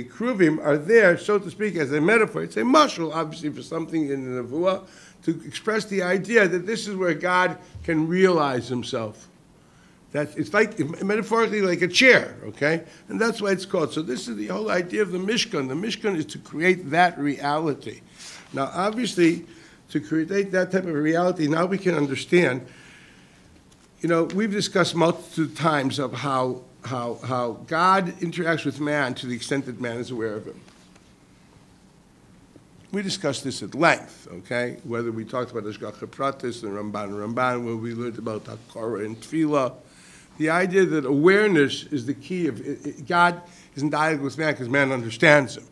Kruvim are there, so to speak, as a metaphor. It's a mashal, obviously, for something in the Nevuah, to express the idea that this is where God can realize himself. That it's like, metaphorically, like a chair, okay? And that's why it's called. So this is the whole idea of the Mishkan. The Mishkan is to create that reality. Now, obviously, to create that type of reality, now we can understand, we've discussed multiple times of how God interacts with man to the extent that man is aware of him. We discussed this at length, okay? Whether we talked about Ashgacha Pratis and Ramban, where we learned about Hakara and Tefillah. The idea that awareness is the key of God is in dialogue with man because man understands him.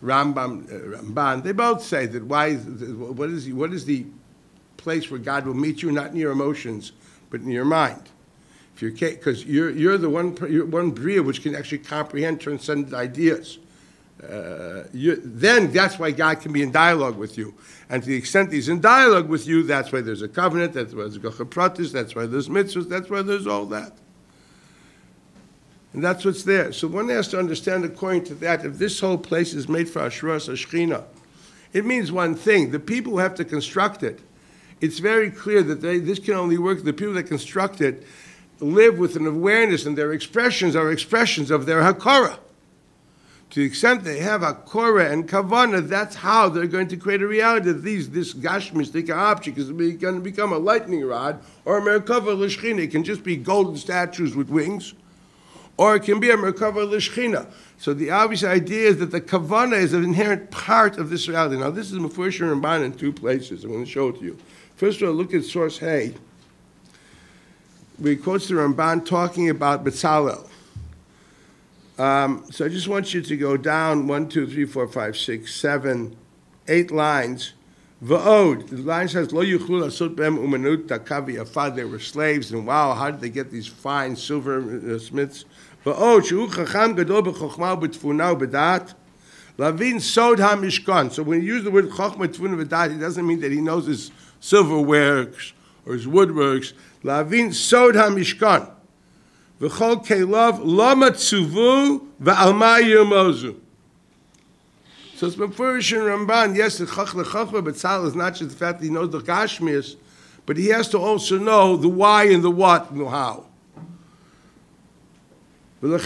Ramban, they both say that what is the place where God will meet you, not in your emotions, but in your mind. Because you're the one bria which can actually comprehend transcendent ideas. Then that's why God can be in dialogue with you. And to the extent he's in dialogue with you, that's why there's a covenant, that's why there's Gacha Pratis, that's why there's mitzvahs, that's why there's all that. And that's what's there. So one has to understand, according to that, if this whole place is made for Ashras Ashchina, it means one thing. The people who have to construct it, it's very clear that this can only work. The people that construct it live with an awareness, and their expressions are expressions of their Hakara. To the extent they have a Korah and Kavana, that's how they're going to create a reality that this Gashmistic object is going to become a lightning rod, or a Merkava L'Shchina. It can just be golden statues with wings, or it can be a Merkava L'Shchina. So the obvious idea is that the Kavana is an inherent part of this reality. Now this is Mefurish and Ramban in two places. I'm going to show it to you. First of all, look at source Hay. We quotes the Ramban talking about Betzalel. So I just want you to go down 1, 2, 3, 4, 5, 6, 7, 8 lines. Va'od, the line says, Lo yuchlu lasot behem umanut takavi afad. They were slaves, and wow, how did they get these fine silver smiths? Va'od, shehu chacham gadol b'chochma b'tfuna b'dat. Lavin sod ha-mishkan. So when you use the word chochma tfuna b'dat, it doesn't mean that he knows his silverworks or his woodworks. Lavin sod ha-mishkan. V'chol keilav lama tzuvu v'alma yirmozu. So it's Mefurish and Ramban. Yes, the Chachma Betzalel is not just the fact that he knows the Gashmias, but he has to also know the why and the what and the how. God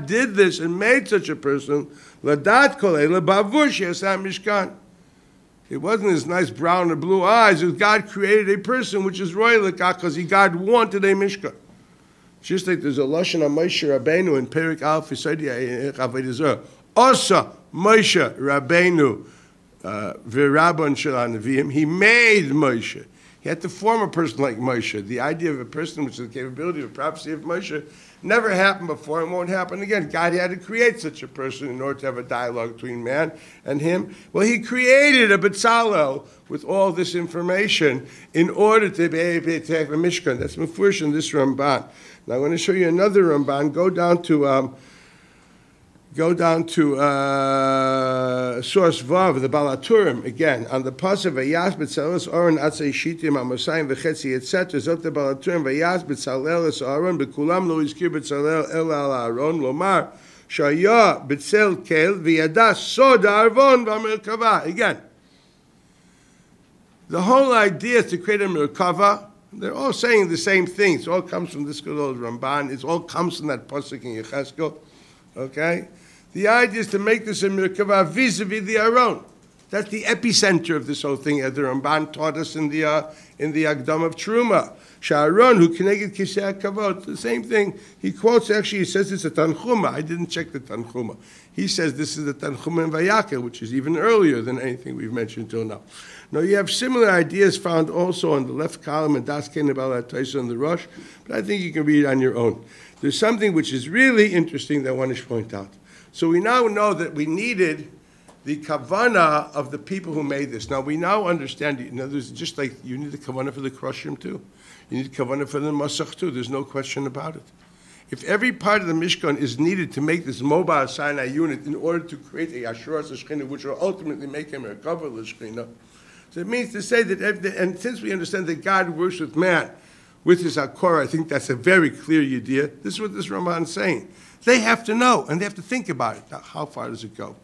did this and made such a person. It wasn't his nice brown or blue eyes. It was God created a person which is royal because God wanted a Mishkan. Just like there's a Lashon of Moshe Rabbeinu in Perik Aleph Yisodi Avodah Zarah. Osa Moshe Rabbeinu v'Rabban Shel HaNeviim. He made Moshe. He had to form a person like Moshe. The idea of a person which is the capability of prophecy of Moshe never happened before and won't happen again. God had to create such a person in order to have a dialogue between man and him. Well, he created a Betzalel with all this information in order to be able to have a Mishkan. That's Mefurish in this Ramban. Now I'm going to show you another Ramban. Go down to source Vav, the Balaturim, again, on the Pasuk Vayas B'Tzalel Aaron Atzei Shitim Amosayim V'Chetzi etc. Zot the Balaturim Vayas B'Tzalel Aaron B'Kulam Lo Yizkir B'Tzalel El Al Aaron Lomar Shaya B'Tzel Kel V'Yada Sod Arvon V'Merkava. Again, The whole idea is to create a merkava. They're all saying the same things. It all comes from this good old Ramban. It all comes from that pasuk in Yechezkel. Okay? The idea is to make this a merkava vis-a-vis the Aron. That's the epicenter of this whole thing, as the Ramban taught us in the Agdam of Truma. Sha'aron, who connected Kisei HaKavod, the same thing. He quotes, actually, he says it's a Tanchuma. I didn't check the Tanchuma. He says this is the Tanchuma in Vayakel, which is even earlier than anything we've mentioned till now. Now, you have similar ideas found also on the left column in Das Ken Abal HaTaisa on the Rosh, but I think you can read it on your own. There's something which is really interesting that I want to point out. So we now know that we needed the kavana of the people who made this. Now, we now understand, there's just like you need the kavana for the Kroshim too. You need kavana for the Masach too. There's no question about it. If every part of the Mishkan is needed to make this mobile Sinai unit in order to create a Ashuras Shechina, which will ultimately make him a cover Shechina, so it means to say that, and since we understand that God works with man, with his Akora, I think that's a very clear idea. This is what this Ramban is saying. They have to know, and they have to think about it. Now, how far does it go?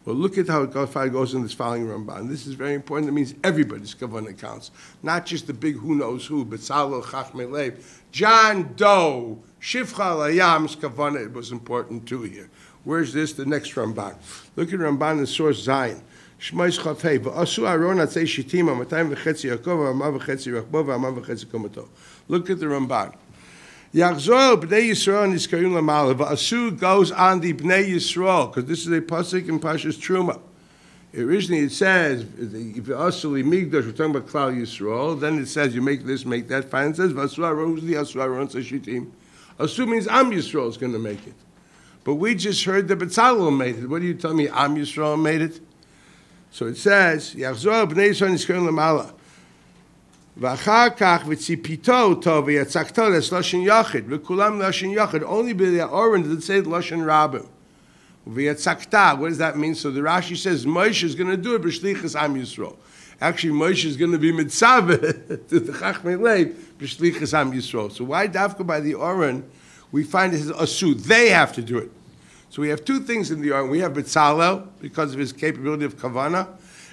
Well, look at how far it goes in this following Ramban. This is very important. It means everybody's kavanah counts, not just the big who knows who, Betzalel, Chachmei Lev. John Doe, Shifcha Layam's kavanah, it was important too here. Where's this? The next Ramban. Look at Ramban in source Zion. Shmois Chafei, V'asu Aron Atzei Shitim, Amatayim V'chetzi Yaakov, V'amav V'chetzi Rachbo, V'amav V'chetzi Komato. Look at the Ramban. Yachzor Bnei Yisrael Niskarim Lamala. V'asu goes on the Bnei Yisrael, because this is a pasuk in Pashas Truma. Originally it says, V'asu Migdash, we're talking about Klal Yisrael. Then it says, you make this, make that. Fine. It says, V'asu Aron, who's the Asu Aron Shitim? Asu means Am Yisrael is going to make it. But we just heard that Betzalel made it. What do you tell me? Am Yisrael made it? So it says, Yachzor Bnei Yisrael Niskarim Lamala. V'achar kach v'tzipito tov v'yatzakto that's lashon yachid v'kulam lashon yachid. Only by the Aron does it say lashon rabim. V'yatzakta. What does that mean? So the Rashi says Moshe is going to do it b'shlichus Am Yisrael. Actually, Moshe is going to be mitzaveh to the Chachmei Lev b'shlichus Am Yisrael. So why dafka by the Aron? We find it as asu. They have to do it. So we have two things in the Aron. We have Betzalel because of his capability of kavana.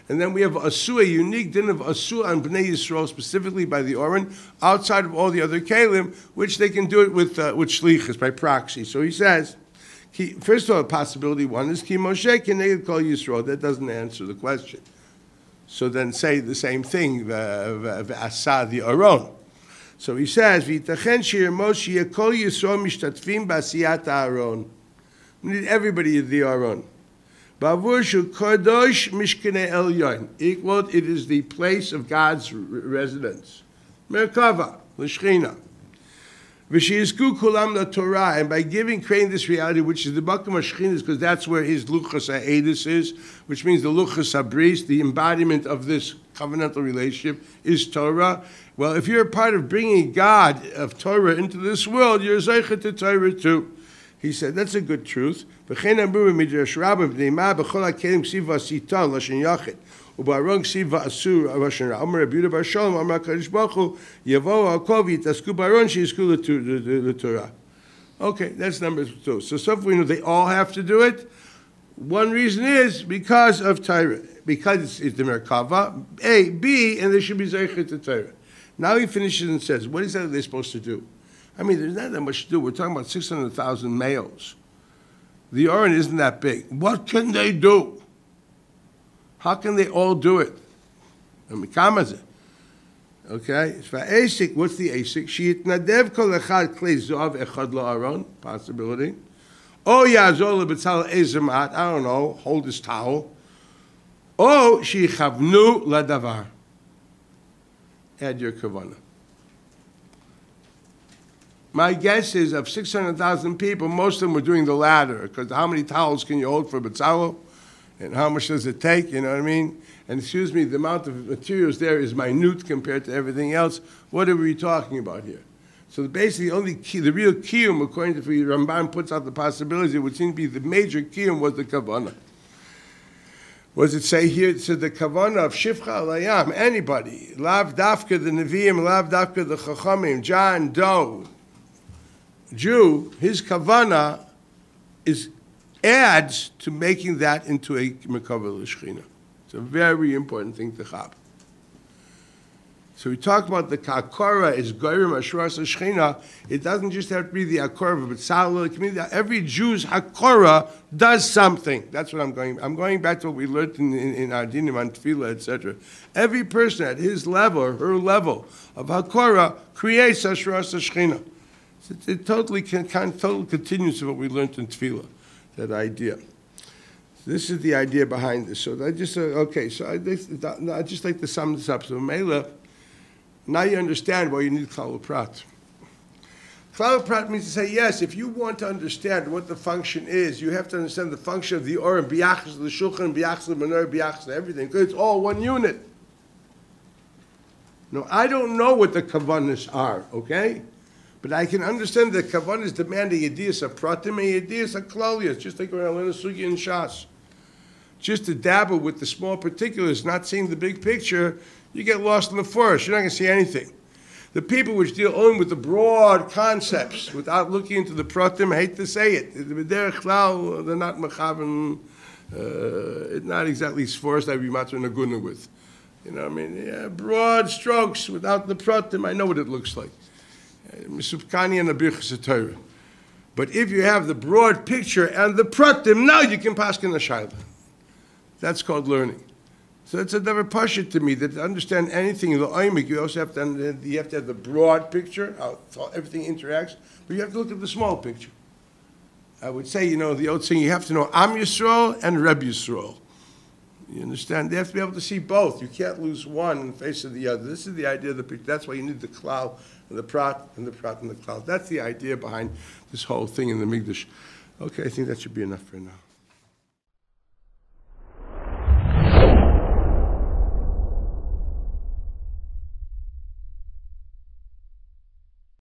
And then we have Asu, a unique din of Asu on Bnei Yisrael, specifically by the Aron, outside of all the other Kalim, which they can do it with Shlichus, by proxy. So he says, first of all, possibility one is Ki Moshe Keneged Kol Yisrael. That doesn't answer the question. So then say the same thing, V'asa the Aron. So he says, V'itachen Shir Moshe Kol Yisrael Mishtatfim B'asiyat Aron. We need everybody in the Aron. Bavushu Kodosh Mishkene Elyon. Equal, it is the place of God's residence. Merkava, L'Shchina. V'shiyizku kulam la Torah. And by creating this reality, which is the Bakum HaShchinas, because that's where his Luchas HaEdus is, which means the Luchas HaBris, the embodiment of this covenantal relationship, is Torah. Well, if you're a part of bringing God of Torah into this world, you're Zeichet to Torah too. He said, that's a good truth. V'chein amru b'midrash rabbah b'nei ma b'chol ha'kelim ksiv v'asita l'shen yachid u'ba'aron ksiv v'asu l'shen ra. Omer Rabbi Yehuda bar Shalom, Omer HaKadosh Baruch Hu, yavo ha'kol v'yitasku ba'aron she'yizku l'Torah. Okay, that's number two. So far we know they all have to do it. One reason is because of Torah, because it's the Merkava, A, B, and there should be Zeichet to Torah. Now he finishes and says, what is that they're supposed to do? I mean, there's not that much to do. We're talking about 600,000 males. The Aron isn't that big. What can they do? How can they all do it? Okay? What's the ASIC? She'itnadev kol echad klei zav echad la'aron. Possibility. Oh, yazor lebetzalel ezemat. I don't know. Hold his towel. Oh, she'ichavnu ladavar. Add your kavanah. My guess is of 600,000 people, most of them were doing the latter, because how many towels can you hold for Betzalel? And how much does it take, you know what I mean? And excuse me, the amount of materials there is minute compared to everything else. What are we talking about here? So basically, the real kiyum, according to the Ramban, puts out the possibilities, it would seem to be the major kiyum was the kavanah. What does it say here? It says the kavanah of Shifcha Layam, anybody. Lav dafka the Nevi'im, lav dafka the Chachamim, John Doe, Jew, his kavanah adds to making that into a mekabel l'shchina. It's a very important thing to chab. So we talk about the Akora is Goyim Ashras Shechina. It doesn't just have to be the Akora, but Saleh community. Every Jew's Akora does something. That's what I'm going. I'm going back to what we learned in our dinim on Tefillah, etc. Every person at his level or her level of Akora creates Ashras Shechina. It totally total continues of what we learned in Tefillah. That idea. This is the idea behind this. So I just okay. So I just like to sum this up. So Mela. Now you understand why you need Klal Prat. Klal Prat means to say, yes, if you want to understand what the function is, you have to understand the function of the Orim, biyachas the Shulchan, biyachas the Menorah, biyachas everything, because it's all one unit. No, I don't know what the Kavanas are, okay? But I can understand that Kavanas demand a Yediyas, a Pratim, a Yediyas, a Klalias, just like around Lena Sugi and Shas. Just to dabble with the small particulars, not seeing the big picture, you get lost in the forest. You're not going to see anything. The people which deal only with the broad concepts, without looking into the pratim, I hate to say it, they're not mechaven, not exactly forest I'd be matzah naguna with. You know what I mean? Yeah, broad strokes without the pratim, I know what it looks like. Misupkani and the birchas Torah. But if you have the broad picture and the pratim, now you can pass in the shayla. That's called learning. So it's a never pashut to me that to understand anything in the oimik, you also have to have the broad picture, how everything interacts, but you have to look at the small picture. I would say, you know, the old saying, you have to know Am Yisrael and Reb Yisrael. You understand? They have to be able to see both. You can't lose one in the face of the other. This is the idea of the picture. That's why you need the klal and the prat and the prat and the klal. That's the idea behind this whole thing in the Mikdash. Okay, I think that should be enough for now.